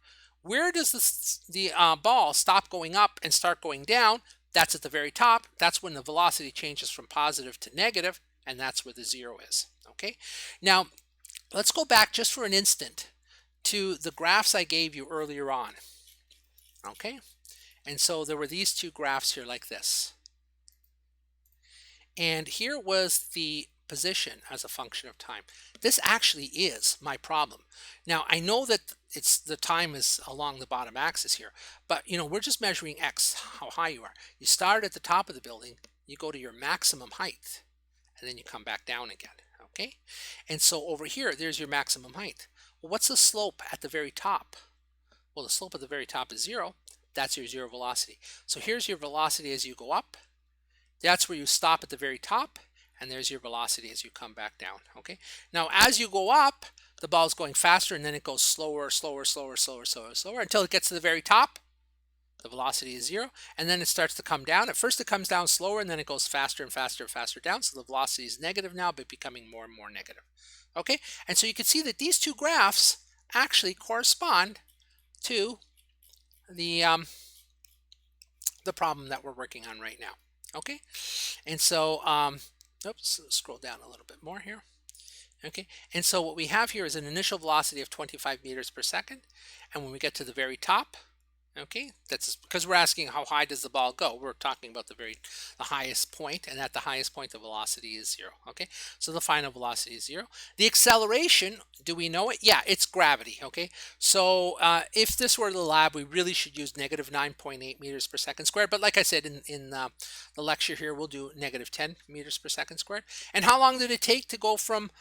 Where does the ball stop going up and start going down? That's at the very top. That's when the velocity changes from positive to negative, and that's where the 0 is. Okay? Now, let's go back just for an instant to the graphs I gave you earlier on. Okay? And so there were these two graphs here like this. And here was the position as a function of time. This actually is my problem. Now, I know that the time is along the bottom axis here, but we're just measuring x, how high you are. You start at the top of the building, you go to your maximum height, and then you come back down again. Okay, and so over here, there's your maximum height. Well, what's the slope at the very top? Well, the slope at the very top is 0. That's your 0 velocity. So here's your velocity as you go up. That's where you stop at the very top, and there's your velocity as you come back down. Okay, now as you go up, the ball's going faster, and then it goes slower, slower, slower, slower, slower, slower, until it gets to the very top. The velocity is 0, and then it starts to come down. At first it comes down slower, and then it goes faster and faster and faster down. So the velocity is negative now, but becoming more and more negative. Okay, and so you can see that these two graphs actually correspond to the problem that we're working on right now. Okay, and so oops, scroll down a little bit more here. Okay, and so what we have here is an initial velocity of 25 meters per second, and when we get to the very top, okay, that's because we're asking how high does the ball go. We're talking about the highest point, and at the highest point the velocity is 0. Okay, so the final velocity is 0. The acceleration, do we know it? Yeah, it's gravity. Okay, so if this were the lab, we really should use negative 9.8 meters per second squared, but like I said in the lecture here, we'll do negative 10 meters per second squared. And how long did it take to go from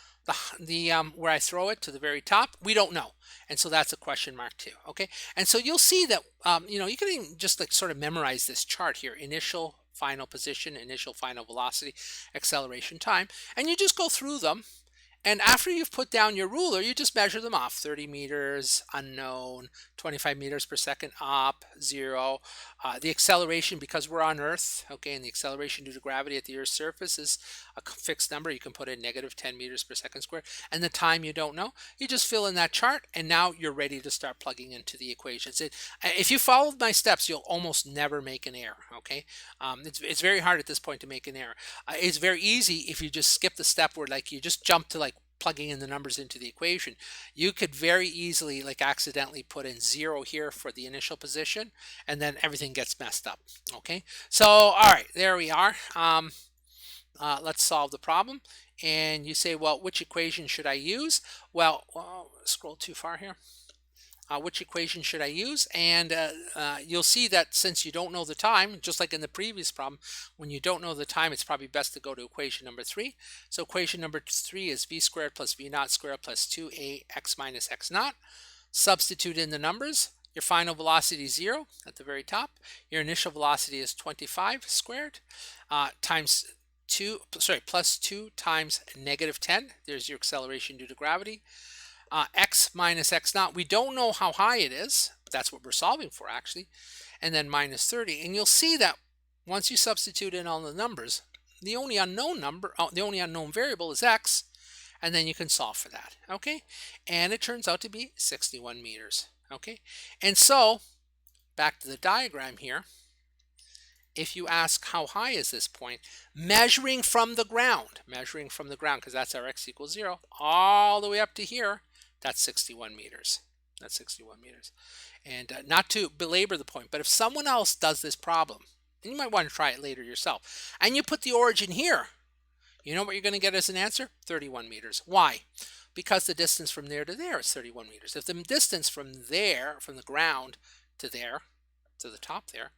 the where I throw it to the very top? We don't know, and so that's a question mark too. Okay, and so you'll see that you can even just like sort of memorize this chart here: initial, final position, initial, final velocity, acceleration, time, and you just go through them. And after you've put down your ruler, you just measure them off. 30 meters, unknown, 25 meters per second, up, 0. The acceleration, because we're on Earth, okay, and the acceleration due to gravity at the Earth's surface is a fixed number. You can put in negative 10 meters per second squared. And the time you don't know, you just fill in that chart, and now you're ready to start plugging into the equations. If you followed my steps, you'll almost never make an error, okay? It's very hard at this point to make an error. It's very easy if you just skip the step where like you just jump to like plugging in the numbers into the equation. You could very easily like accidentally put in 0 here for the initial position, and then everything gets messed up. Okay, so all right, there we are. Let's solve the problem. And you say, well, which equation should I use? Well, scroll too far here. which equation should I use? And you'll see that since you don't know the time, just like in the previous problem, when you don't know the time, it's probably best to go to equation number 3. So equation number 3 is v squared plus v naught squared plus 2ax minus x naught. Substitute in the numbers. Your final velocity is 0 at the very top. Your initial velocity is 25 squared plus 2 times negative 10. There's your acceleration due to gravity. X minus x naught. We don't know how high it is, but that's what we're solving for actually. And then minus 30. And you'll see that once you substitute in all the numbers, the only unknown variable is x, and then you can solve for that. Okay, and it turns out to be 61 meters. Okay, and so back to the diagram here. If you ask how high is this point, measuring from the ground, because that's our x equals 0, all the way up to here, that's 61 meters. That's 61 meters. And not to belabor the point, but if someone else does this problem, and you might want to try it later yourself, and you put the origin here, you know what you're going to get as an answer? 31 meters. Why? Because the distance from there to there is 31 meters. If the distance from there, from the ground to there, to the top there,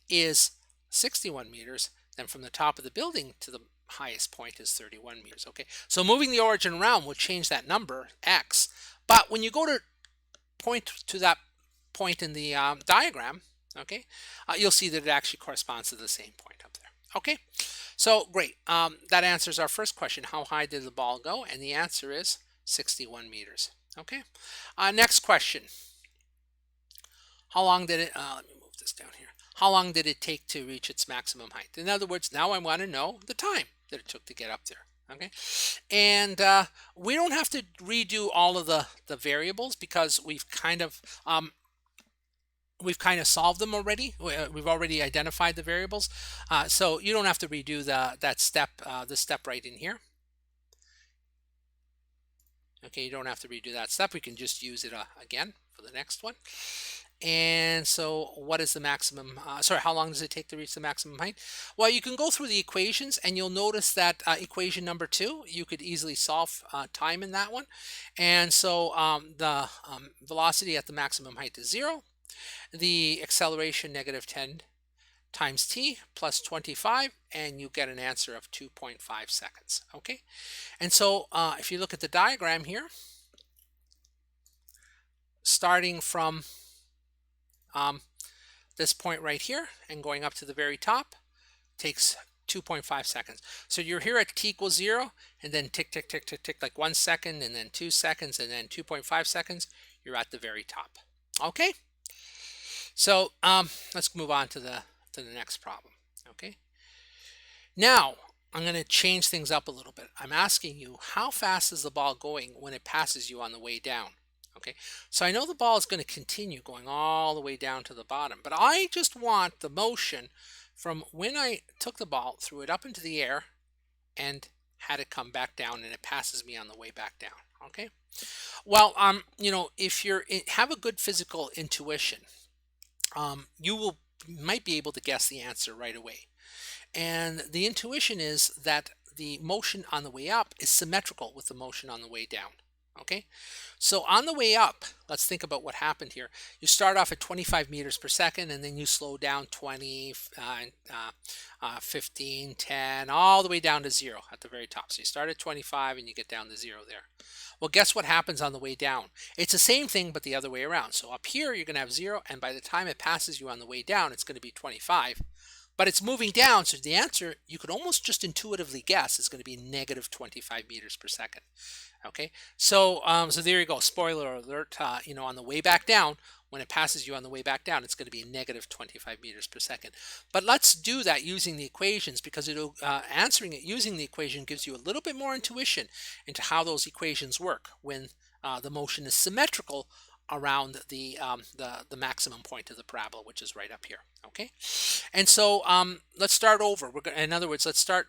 is 61 meters, then from the top of the building to the highest point is 31 meters. Okay, so moving the origin around will change that number, x, but when you go to point to that point in the diagram, okay, you'll see that it actually corresponds to the same point up there. Okay, so great. That answers our first question. How high did the ball go? And the answer is 61 meters. Okay, next question. How long did it, let me move this down here. How long did it take to reach its maximum height? In other words, now I want to know the time that it took to get up there. Okay, and we don't have to redo all of the variables because we've kind of solved them already. We've already identified the variables, so you don't have to redo the step right in here. Okay, you don't have to redo that step. We can just use it again for the next one. And so what is the maximum, how long does it take to reach the maximum height? Well, you can go through the equations and you'll notice that equation number 2, you could easily solve time in that one. And so the velocity at the maximum height is 0. The acceleration negative 10 times t plus 25, and you get an answer of 2.5 seconds. Okay, and so if you look at the diagram here, starting from this point right here and going up to the very top takes 2.5 seconds. So you're here at t equals 0, and then tick, tick, tick, tick, tick, like 1 second, and then 2 seconds, and then 2.5 seconds. You're at the very top. Okay. So let's move on to the next problem. Okay. Now I'm going to change things up a little bit. I'm asking you, how fast is the ball going when it passes you on the way down? Okay, so I know the ball is going to continue going all the way down to the bottom, but I just want the motion from when I took the ball, threw it up into the air, and had it come back down, and it passes me on the way back down. Okay, well, you know, if you have a good physical intuition, you might be able to guess the answer right away. And the intuition is that the motion on the way up is symmetrical with the motion on the way down. Okay, so on the way up, let's think about what happened here. You start off at 25 meters per second, and then you slow down 20, 15, 10, all the way down to 0 at the very top. So you start at 25 and you get down to 0 there. Well, guess what happens on the way down? It's the same thing, but the other way around. So up here, you're going to have 0, and by the time it passes you on the way down, it's going to be 25. But it's moving down, so the answer, you could almost just intuitively guess, is going to be negative 25 meters per second. Okay, so so there you go. Spoiler alert. You know, on the way back down, when it passes you on the way back down, it's going to be negative 25 meters per second. But let's do that using the equations, because answering it using the equation gives you a little bit more intuition into how those equations work when the motion is symmetrical around the maximum point of the parabola, which is right up here. Okay, and so let's start over. In other words, let's start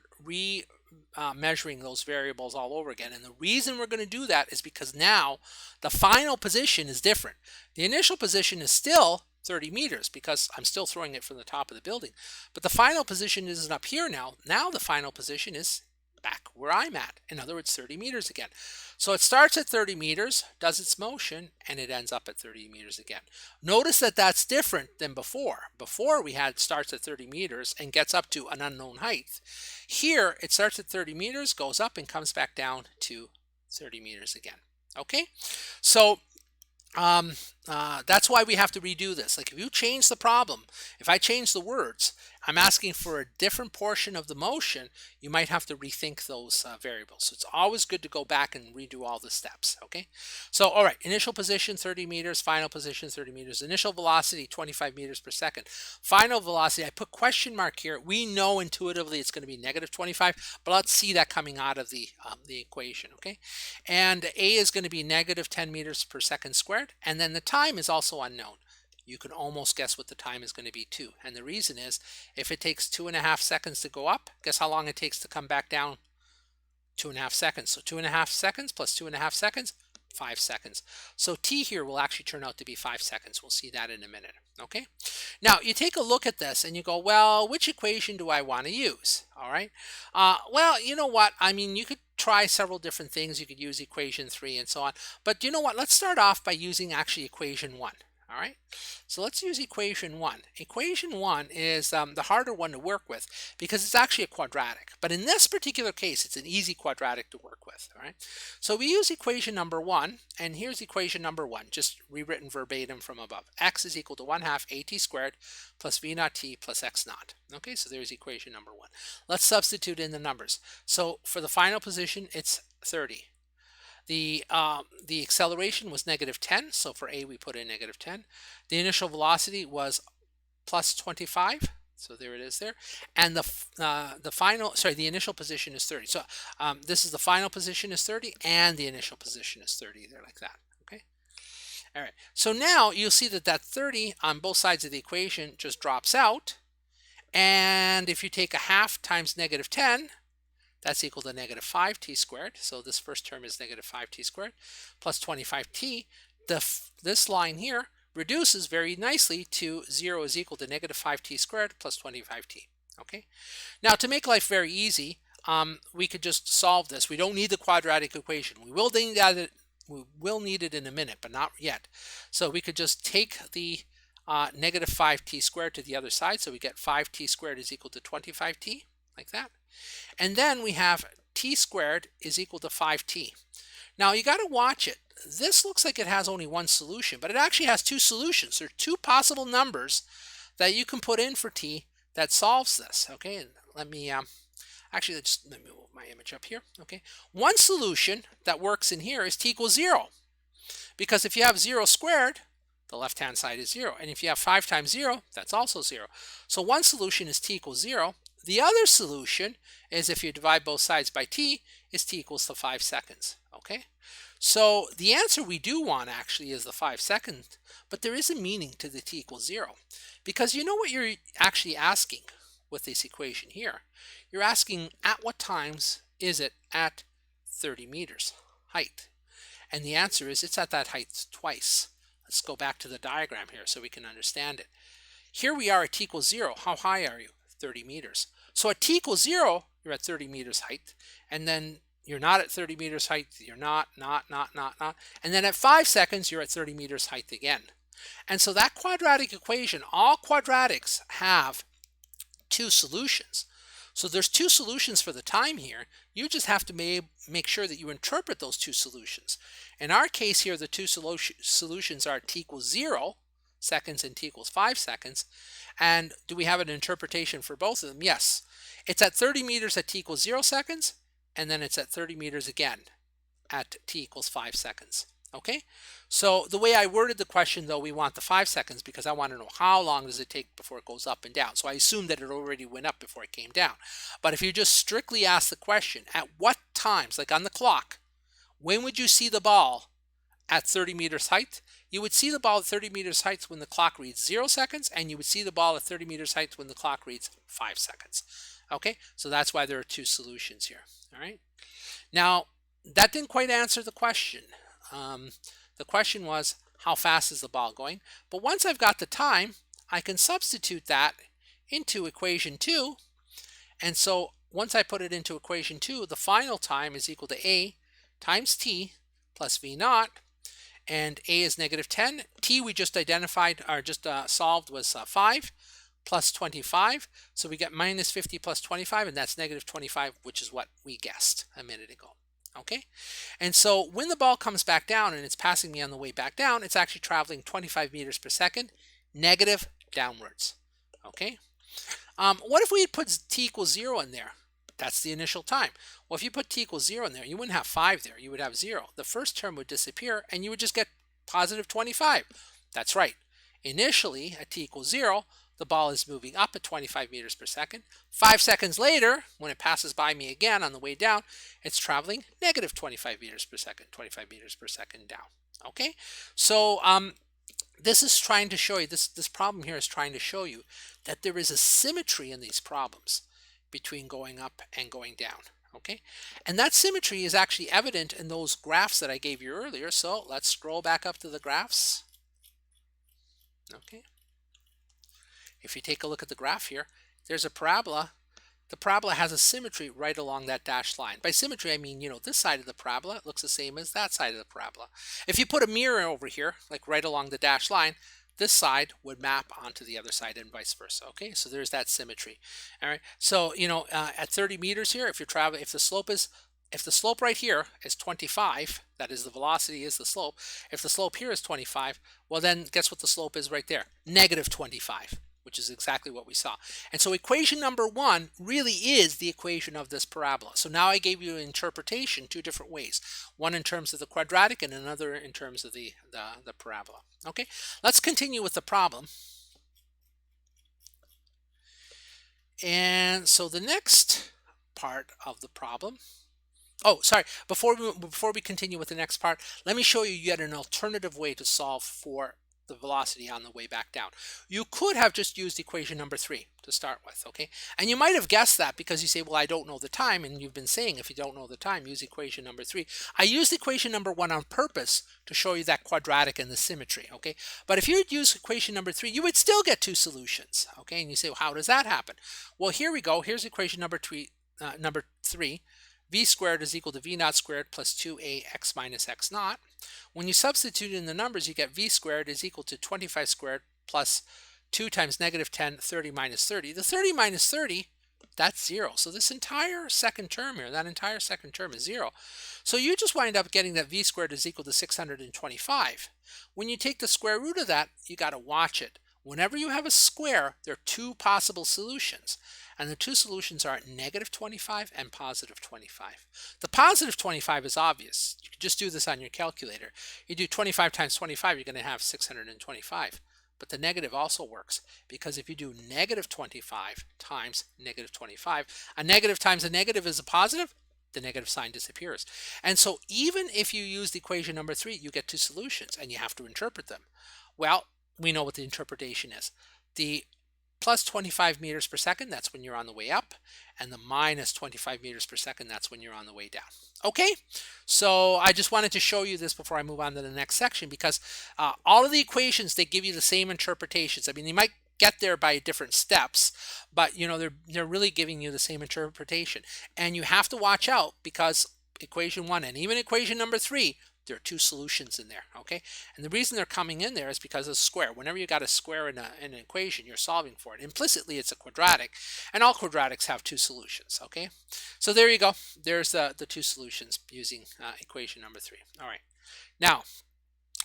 measuring those variables all over again. And the reason we're going to do that is because now the final position is different. The initial position is still 30 meters because I'm still throwing it from the top of the building, but the final position isn't up here now. Now the final position is back where I'm at. In other words, 30 meters again. So it starts at 30 meters, does its motion, and it ends up at 30 meters again. Notice that that's different than before. Before we had starts at 30 meters and gets up to an unknown height. Here it starts at 30 meters, goes up and comes back down to 30 meters again. Okay, so that's why we have to redo this. Like if you change the problem, if I change the words, I'm asking for a different portion of the motion, you might have to rethink those variables. So it's always good to go back and redo all the steps, okay? So, all right, initial position 30 meters, final position 30 meters, initial velocity 25 meters per second. Final velocity, I put question mark here. We know intuitively it's going to be negative 25, but let's see that coming out of the equation, okay? And A is going to be negative 10 meters per second squared, and then the time is also unknown. You can almost guess what the time is going to be too. And the reason is, if it takes 2.5 seconds to go up, guess how long it takes to come back down? 2.5 seconds. So 2.5 seconds plus 2.5 seconds, 5 seconds. So t here will actually turn out to be 5 seconds. We'll see that in a minute. Okay. Now you take a look at this and you go, well, which equation do I want to use? All right. Well, you know what? I mean, you could try several different things. You could use equation 3 and so on. But you know what? Let's start off by using actually equation 1. All right, so let's use equation 1. Equation 1 is the harder one to work with because it's actually a quadratic. But in this particular case, it's an easy quadratic to work with. All right, so we use equation number 1, and here's equation number 1, just rewritten verbatim from above. X is equal to 1/2 at squared plus v naught t plus x naught. Okay, so there's equation number 1. Let's substitute in the numbers. So for the final position, it's 30. The acceleration was negative 10, so for A we put in negative 10. The initial velocity was plus 25, so there it is there. And the initial position is 30. So this is the final position is 30, and the initial position is 30 there, like that. Okay. All right. So now you'll see that that 30 on both sides of the equation just drops out, and if you take a half times negative 10. That's equal to negative 5t squared. So this first term is negative 5t squared plus 25t. This line here reduces very nicely to 0 is equal to negative 5t squared plus 25t. Okay. Now to make life very easy, we could just solve this. We don't need the quadratic equation. We will need it in a minute, but not yet. So we could just take the negative 5t squared to the other side. So we get 5t squared is equal to 25t, like that. And then we have t squared is equal to 5t. Now you got to watch it. This looks like it has only one solution, but it actually has two solutions. There are two possible numbers that you can put in for t that solves this. Okay, and let me let me move my image up here. Okay, one solution that works in here is t equals 0, because if you have 0 squared, the left-hand side is 0, and if you have 5 times 0, that's also 0. So one solution is t equals 0. The other solution is if you divide both sides by t, is t equals to 5 seconds. Okay, so the answer we do want actually is the 5 seconds, but there is a meaning to the t equals 0, because you know what you're actually asking with this equation here. You're asking at what times is it at 30 meters height, and the answer is it's at that height twice. Let's go back to the diagram here so we can understand it. Here we are at t equals 0. How high are you? 30 meters. So at t equals 0, you're at 30 meters height, and then you're not at 30 meters height, you're not, and then at 5 seconds, you're at 30 meters height again. And so that quadratic equation, all quadratics have two solutions. So there's two solutions for the time here. You just have to make sure that you interpret those two solutions. In our case here, the two solutions are t equals 0 seconds and t equals 5 seconds. And do we have an interpretation for both of them? Yes. It's at 30 meters at t equals 0 seconds, and then it's at 30 meters again at t equals 5 seconds. Okay? So the way I worded the question, though, we want the 5 seconds because I want to know how long does it take before it goes up and down. So I assumed that it already went up before it came down. But if you just strictly ask the question, at what times, like on the clock, when would you see the ball at 30 meters height? You would see the ball at 30 meters height when the clock reads 0 seconds, and you would see the ball at 30 meters height when the clock reads 5 seconds. Okay, so that's why there are two solutions here. All right. Now, that didn't quite answer the question. The question was, how fast is the ball going? But once I've got the time, I can substitute that into equation 2. And so once I put it into equation 2, the final time is equal to a times t plus v naught, and a is negative 10. T we just identified, or just solved, was 5 plus 25. So we get minus 50 plus 25, and that's negative 25, which is what we guessed a minute ago. Okay, and so when the ball comes back down and it's passing me on the way back down, it's actually traveling 25 meters per second, negative downwards. Okay, what if we had put t equals 0 in there? That's the initial time. Well, if you put t equals 0 in there, you wouldn't have 5 there. You would have 0. The first term would disappear, and you would just get positive 25. That's right. Initially, at t equals 0, the ball is moving up at 25 meters per second. 5 seconds later, when it passes by me again on the way down, it's traveling negative 25 meters per second, 25 meters per second down. Okay, so this is trying to show you, this problem here is trying to show you that there is a symmetry in these problems between going up and going down. Okay, and that symmetry is actually evident in those graphs that I gave you earlier. So let's scroll back up to the graphs. Okay, if you take a look at the graph here, there's a parabola. The parabola has a symmetry right along that dashed line. By symmetry, I mean, this side of the parabola looks the same as that side of the parabola. If you put a mirror over here, like right along the dashed line, this side would map onto the other side and vice versa. Okay, so there's that symmetry. All right, so at 30 meters here, if the slope right here is 25, that is, the velocity is the slope. If the slope here is 25, well then guess what the slope is right there? Negative 25, which is exactly what we saw. And so equation number 1 really is the equation of this parabola. So now I gave you an interpretation 2 different ways. One in terms of the quadratic and another in terms of the parabola. Okay, let's continue with the problem. And so the next part of the problem, oh, sorry, before we continue with the next part, let me show you yet an alternative way to solve for the velocity on the way back down. You could have just used equation number 3 to start with, okay? And you might have guessed that because you say, well, I don't know the time, and you've been saying if you don't know the time, use equation number 3. I used equation number 1 on purpose to show you that quadratic and the symmetry, okay? But if you'd use equation number 3, you would still get 2 solutions, okay? And you say, well, how does that happen? Well, here we go. Here's equation number 3. V squared is equal to v naught squared plus 2ax minus x naught. When you substitute in the numbers, you get v squared is equal to 25 squared plus 2 times negative 10, 30 minus 30. The 30 minus 30, that's 0. So this entire second term here, that entire second term is 0. So you just wind up getting that v squared is equal to 625. When you take the square root of that, you got to watch it. Whenever you have a square, there are 2 possible solutions. And the 2 solutions are negative 25 and positive 25. The positive 25 is obvious. You can just do this on your calculator. You do 25 times 25, you're going to have 625. But the negative also works, because if you do negative 25 times negative 25, a negative times a negative is a positive, the negative sign disappears. And so even if you use the equation number 3, you get 2 solutions, and you have to interpret them. Well, we know what the interpretation is. The plus 25 meters per second, that's when you're on the way up, and the minus 25 meters per second, that's when you're on the way down. Okay, so I just wanted to show you this before I move on to the next section, because all of the equations, they give you the same interpretations. I mean, they might get there by different steps, but they're really giving you the same interpretation. And you have to watch out, because equation 1 and even equation number 3, there are 2 solutions in there, okay? And the reason they're coming in there is because of square. Whenever you got a square in an equation, you're solving for it. Implicitly, it's a quadratic, and all quadratics have 2 solutions, okay? So there you go. There's the 2 solutions using equation number 3. All right. Now,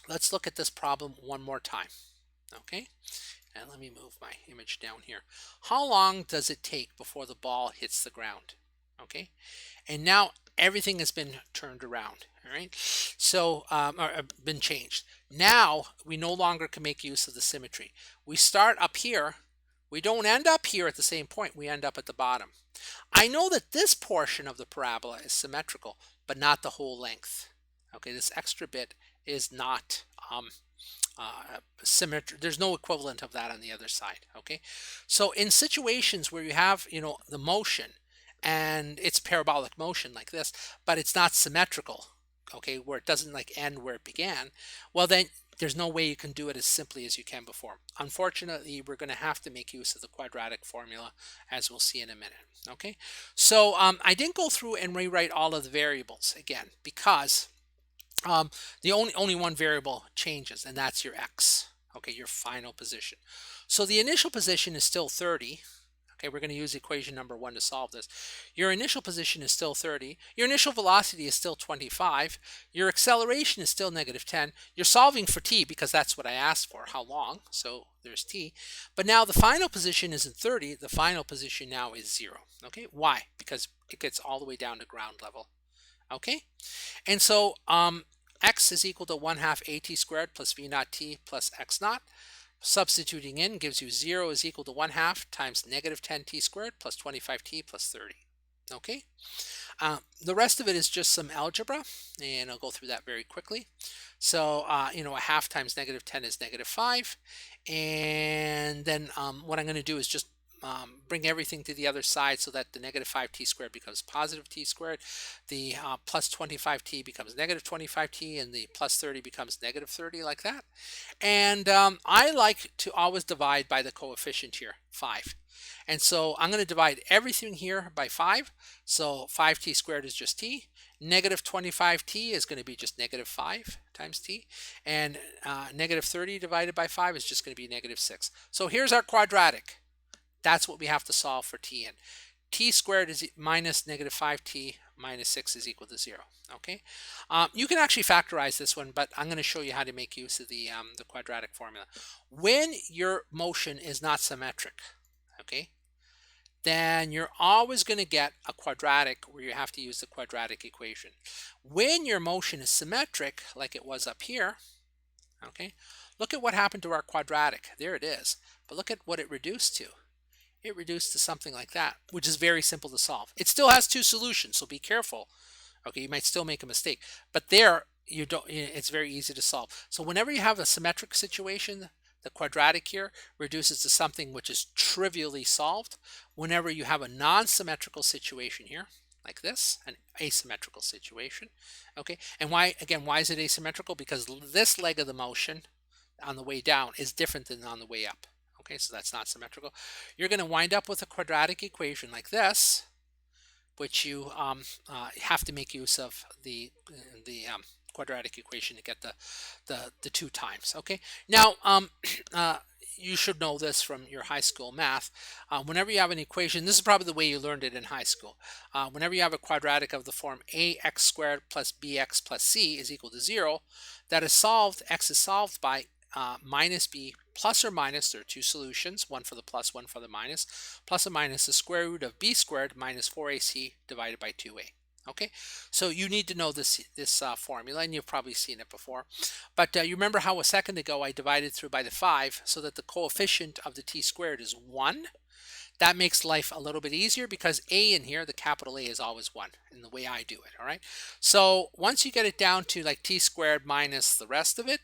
let's look at this problem one more time, okay? And let me move my image down here. How long does it take before the ball hits the ground, okay? And now everything has been turned around, all right? So, or been changed. Now, we no longer can make use of the symmetry. We start up here. We don't end up here at the same point. We end up at the bottom. I know that this portion of the parabola is symmetrical, but not the whole length. Okay, this extra bit is not symmetry. There's no equivalent of that on the other side, okay? So in situations where you have, the motion, and it's parabolic motion like this, but it's not symmetrical, okay, where it doesn't like end where it began, well then there's no way you can do it as simply as you can before. Unfortunately, we're going to have to make use of the quadratic formula, as we'll see in a minute. Okay, so I didn't go through and rewrite all of the variables again because the only one variable changes, and that's your x. Okay, your final position. So the initial position is still 30. Okay, we're going to use equation number 1 to solve this. Your initial position is still 30. Your initial velocity is still 25. Your acceleration is still -10. You're solving for t because that's what I asked for, how long. So there's t. But now the final position isn't 30. The final position now is 0. Okay, why? Because it gets all the way down to ground level. Okay, and so x is equal to 1/2 at squared plus v naught t plus x naught. Substituting in gives you 0 is equal to 1/2 times -10t squared plus 25t plus 30. Okay, the rest of it is just some algebra, and I'll go through that very quickly. So, you know, a half times -10 is -5, and then what I'm going to do is just bring everything to the other side so that the -5t squared becomes +t squared, the plus 25t becomes -25t, and the plus 30 becomes -30, like that. And I like to always divide by the coefficient here, 5. And so I'm going to divide everything here by 5. So 5t squared is just t. -25t is going to be just -5 times t. And -30 divided by 5 is just going to be -6. So here's our quadratic. That's what we have to solve for t in. T squared is minus -5t minus 6 is equal to 0. Okay, you can actually factorize this one, but I'm going to show you how to make use of the quadratic formula. When your motion is not symmetric, okay, then you're always going to get a quadratic where you have to use the quadratic equation. When your motion is symmetric, like it was up here, okay, look at what happened to our quadratic. There it is. But look at what it reduced to. It reduced to something like that, which is very simple to solve. It still has 2 solutions, so be careful. Okay, you might still make a mistake, but there you don't. It's very easy to solve. So whenever you have a symmetric situation, the quadratic here reduces to something which is trivially solved. Whenever you have a non-symmetrical situation here, like this, an asymmetrical situation, okay, and why is it asymmetrical? Because this leg of the motion on the way down is different than on the way up. Okay, so that's not symmetrical. You're going to wind up with a quadratic equation like this, which you have to make use of the quadratic equation to get the 2 times. Okay, now you should know this from your high school math. Whenever you have an equation, this is probably the way you learned it in high school. Whenever you have a quadratic of the form ax squared plus bx plus c is equal to 0, that is solved. X is solved by minus b plus or minus. There are 2 solutions, one for the plus, one for the minus. Plus or minus the square root of b squared minus 4ac divided by 2a. Okay, so you need to know this formula, and you've probably seen it before. But you remember how a second ago I divided through by the 5 so that the coefficient of the t squared is 1. That makes life a little bit easier because a in here, the capital A, is always 1 in the way I do it. All right. So once you get it down to like t squared minus the rest of it,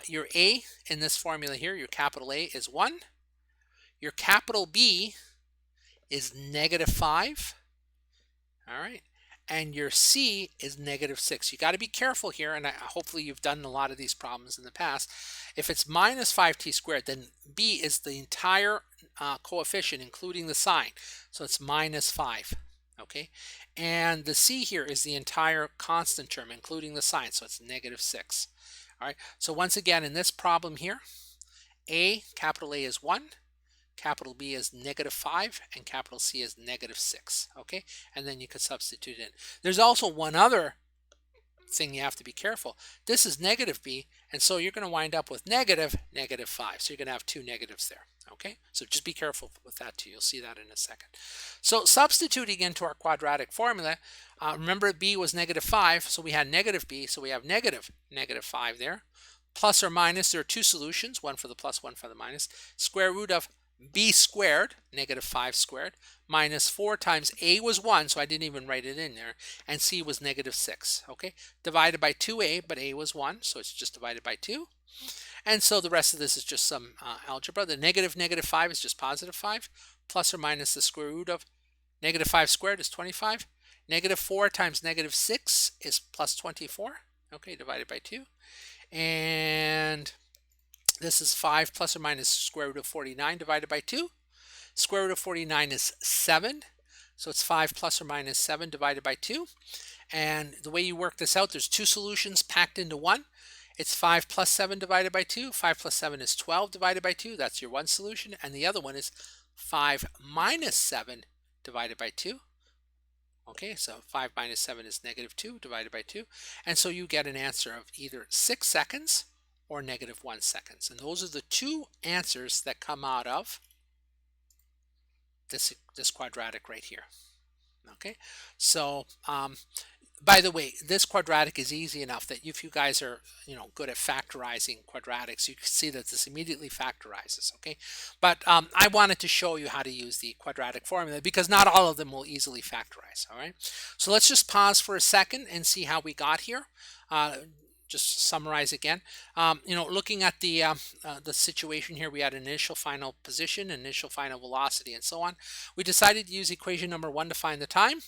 your a in this formula here, your capital A is 1. Your capital B is -5. All right. And your C is -6. You got to be careful here, and hopefully you've done a lot of these problems in the past. If it's minus 5t squared, then B is the entire coefficient, including the sign. So it's -5, okay? And the C here is the entire constant term, including the sign, so it's -6. All right, so once again, in this problem here, capital A is 1, capital B is -5, and capital C is -6, okay? And then you could substitute in. There's also one other thing you have to be careful. This is -b, and so you're going to wind up with -5. So you're going to have 2 negatives there, okay? So just be careful with that too. You'll see that in a second. So substituting into our quadratic formula, remember b was -5, so we had -b, so we have -5 there. Plus or minus, there are 2 solutions, one for the plus, one for the minus. Square root of b squared, -5 squared, minus 4 times a was 1, so I didn't even write it in there, and c was -6, okay? Divided by 2a, but a was 1, so it's just divided by 2. And so the rest of this is just some algebra. The -5 is just +5, plus or minus the square root of -5 squared is 25. -4 times -6 is +24, okay, divided by 2. And this is 5 plus or minus square root of 49 divided by 2. Square root of 49 is 7. So it's 5 plus or minus 7 divided by 2. And the way you work this out, there's two solutions packed into one. It's 5 plus 7 divided by 2. 5 plus 7 is 12 divided by 2. That's your one solution. And the other one is 5 minus 7 divided by 2. Okay, so 5 minus 7 is negative 2 divided by 2. And so you get an answer of either 6 seconds or negative 1 seconds. And those are the two answers that come out of this quadratic right here. Okay, so by the way, this quadratic is easy enough that if you guys are, good at factorizing quadratics, you can see that this immediately factorizes, okay? But I wanted to show you how to use the quadratic formula because not all of them will easily factorize, all right? So let's just pause for a second and see how we got here. Just summarize again. Looking at the situation here, we had an initial final position, initial final velocity, and so on. We decided to use equation number 1 to find the time.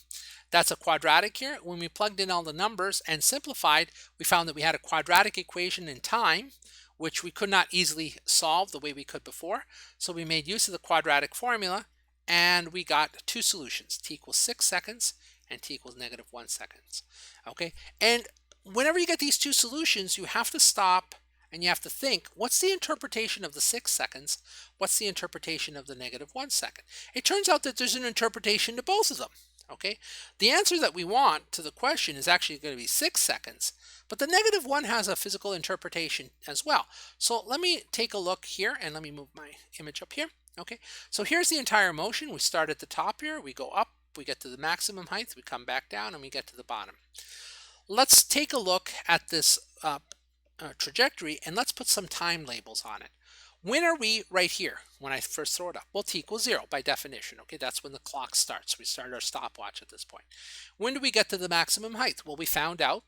That's a quadratic here. When we plugged in all the numbers and simplified, we found that we had a quadratic equation in time, which we could not easily solve the way we could before. So we made use of the quadratic formula, and we got two solutions, t equals 6 seconds and t equals negative 1 seconds. Okay, and whenever you get these two solutions, you have to stop and you have to think, what's the interpretation of the 6 seconds? What's the interpretation of the negative 1 second? It turns out that there's an interpretation to both of them. Okay, the answer that we want to the question is actually going to be 6 seconds, but the negative 1 has a physical interpretation as well. So let me take a look here and let me move my image up here. Okay, so here's the entire motion. We start at the top here, we go up, we get to the maximum height, we come back down, and we get to the bottom. Let's take a look at this trajectory and let's put some time labels on it. When are we right here when I first throw it up? Well, t equals 0 by definition. Okay, that's when the clock starts. We start our stopwatch at this point. When do we get to the maximum height? Well, we found out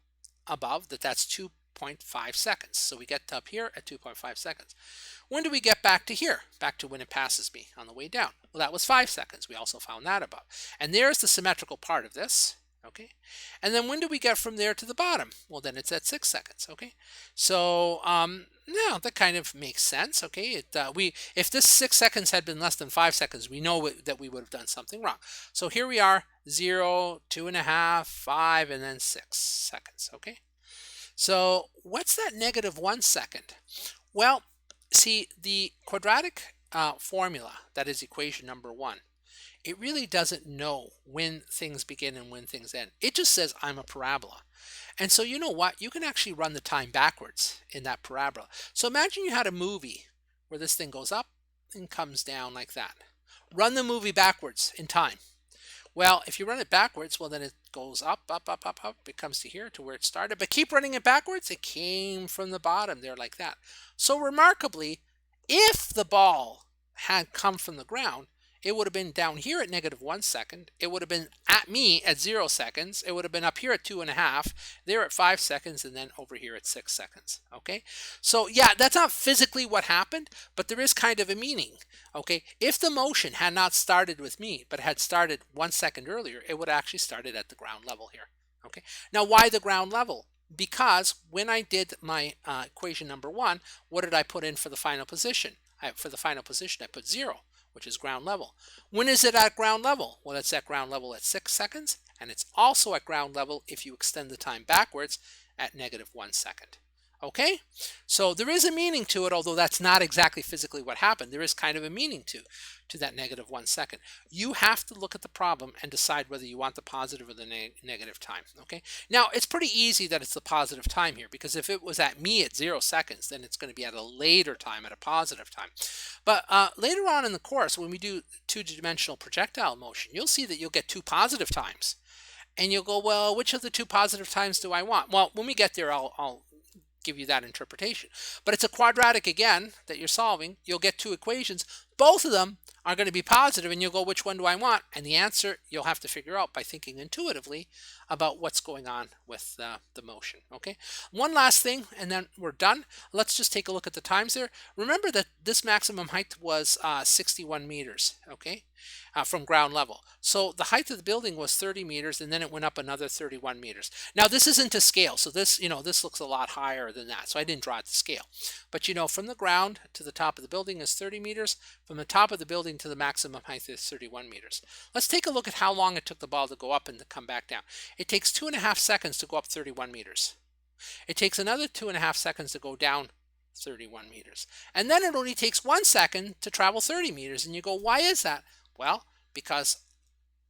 above that that's 2.5 seconds. So we get up here at 2.5 seconds. When do we get back to here? Back to when it passes me on the way down. Well, that was 5 seconds. We also found that above. And there's the symmetrical part of this. Okay, and then when do we get from there to the bottom? Well, then it's at 6 seconds. Okay, so now that kind of makes sense. Okay, if this 6 seconds had been less than 5 seconds, we know that we would have done something wrong. So here we are, 0, 2.5, 5, and then 6 seconds. Okay, so what's that negative 1 second? Well, see, the quadratic formula, that is equation number 1, it really doesn't know when things begin and when things end. It just says I'm a parabola. And so you know what? You can actually run the time backwards in that parabola. So imagine you had a movie where this thing goes up and comes down like that. Run the movie backwards in time. Well, if you run it backwards, well, then it goes up, up, up, up, up. It comes to here, to where it started. But keep running it backwards. It came from the bottom there like that. So remarkably, if the ball had come from the ground, it would have been down here at negative 1 second. It would have been at me at 0 seconds. It would have been up here at 2.5, there at 5 seconds, and then over here at 6 seconds. Okay, so yeah, that's not physically what happened, but there is kind of a meaning. Okay, if the motion had not started with me, but had started 1 second earlier, it would have actually started at the ground level here. Okay, now why the ground level? Because when I did my equation number 1, what did I put in for the final position? For the final position, I put 0. Which is ground level. When is it at ground level? Well, it's at ground level at 6 seconds, and it's also at ground level if you extend the time backwards at negative 1 second. Okay, so there is a meaning to it, although that's not exactly physically what happened. There is kind of a meaning to that negative 1 second. You have to look at the problem and decide whether you want the positive or the negative time. Okay, now it's pretty easy that it's the positive time here, because if it was at me at 0 seconds, then it's going to be at a later time, at a positive time. But later on in the course, when we do two-dimensional projectile motion, you'll see that you'll get two positive times. And you'll go, well, which of the two positive times do I want? Well, when we get there, I'll give you that interpretation. But it's a quadratic again that you're solving. You'll get two equations. Both of them are going to be positive, and you'll go, which one do I want? And the answer you'll have to figure out by thinking intuitively about what's going on with the motion. Okay, one last thing, and then we're done. Let's just take a look at the times there. Remember that this maximum height was 61 meters, okay, from ground level. So the height of the building was 30 meters, and then it went up another 31 meters. Now this isn't to scale, so this, this looks a lot higher than that. So I didn't draw it to scale. But from the ground to the top of the building is 30 meters. From the top of the building to the maximum height is 31 meters. Let's take a look at how long it took the ball to go up and to come back down. It takes 2.5 seconds to go up 31 meters. It takes another 2.5 seconds to go down 31 meters. And then it only takes 1 second to travel 30 meters. And you go, why is that? Well, because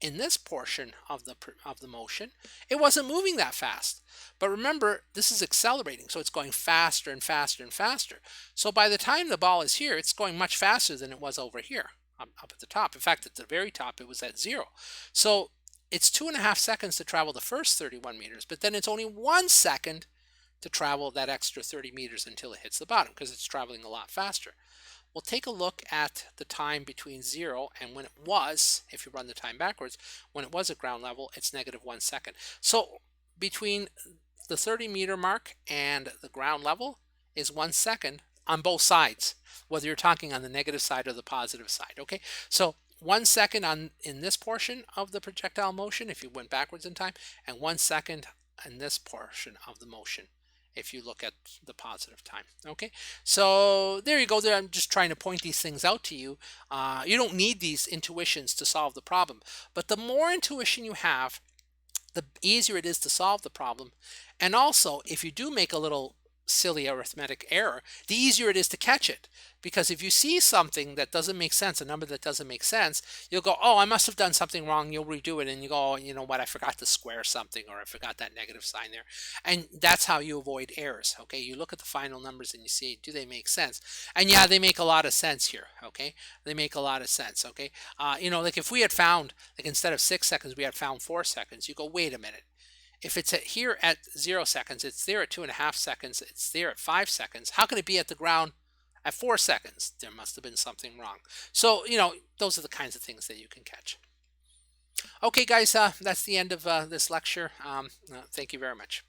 in this portion of the motion, it wasn't moving that fast. But remember, this is accelerating, so it's going faster and faster and faster. So by the time the ball is here, it's going much faster than it was over here, up at the top. In fact, at the very top, it was at 0. So it's 2.5 seconds to travel the first 31 meters, but then it's only 1 second to travel that extra 30 meters until it hits the bottom, because it's traveling a lot faster. We'll take a look at the time between 0 and when it was, if you run the time backwards, when it was at ground level, it's -1 second. So between the 30-meter mark and the ground level is 1 second on both sides, whether you're talking on the negative side or the positive side, okay? So 1 second in this portion of the projectile motion if you went backwards in time, and 1 second in this portion of the motion if you look at the positive time. Okay, so there you go. There, I'm just trying to point these things out to you. You don't need these intuitions to solve the problem, but the more intuition you have, the easier it is to solve the problem. And also, if you do make a little silly arithmetic error, the easier it is to catch it. Because if you see something that doesn't make sense, a number that doesn't make sense, you'll go, oh, I must have done something wrong. You'll redo it, and you go, oh, you know what, I forgot to square something, or I forgot that negative sign there. And that's how you avoid errors. Okay, you look at the final numbers and you see, do they make sense? And yeah, they make a lot of sense here. Okay, they make a lot of sense. Okay, like if we had found, like instead of 6 seconds, we had found 4 seconds, you go, wait a minute. If it's here at 0 seconds, it's there at 2.5 seconds, it's there at 5 seconds, how can it be at the ground at 4 seconds? There must have been something wrong. So, those are the kinds of things that you can catch. Okay, guys, that's the end of this lecture. Thank you very much.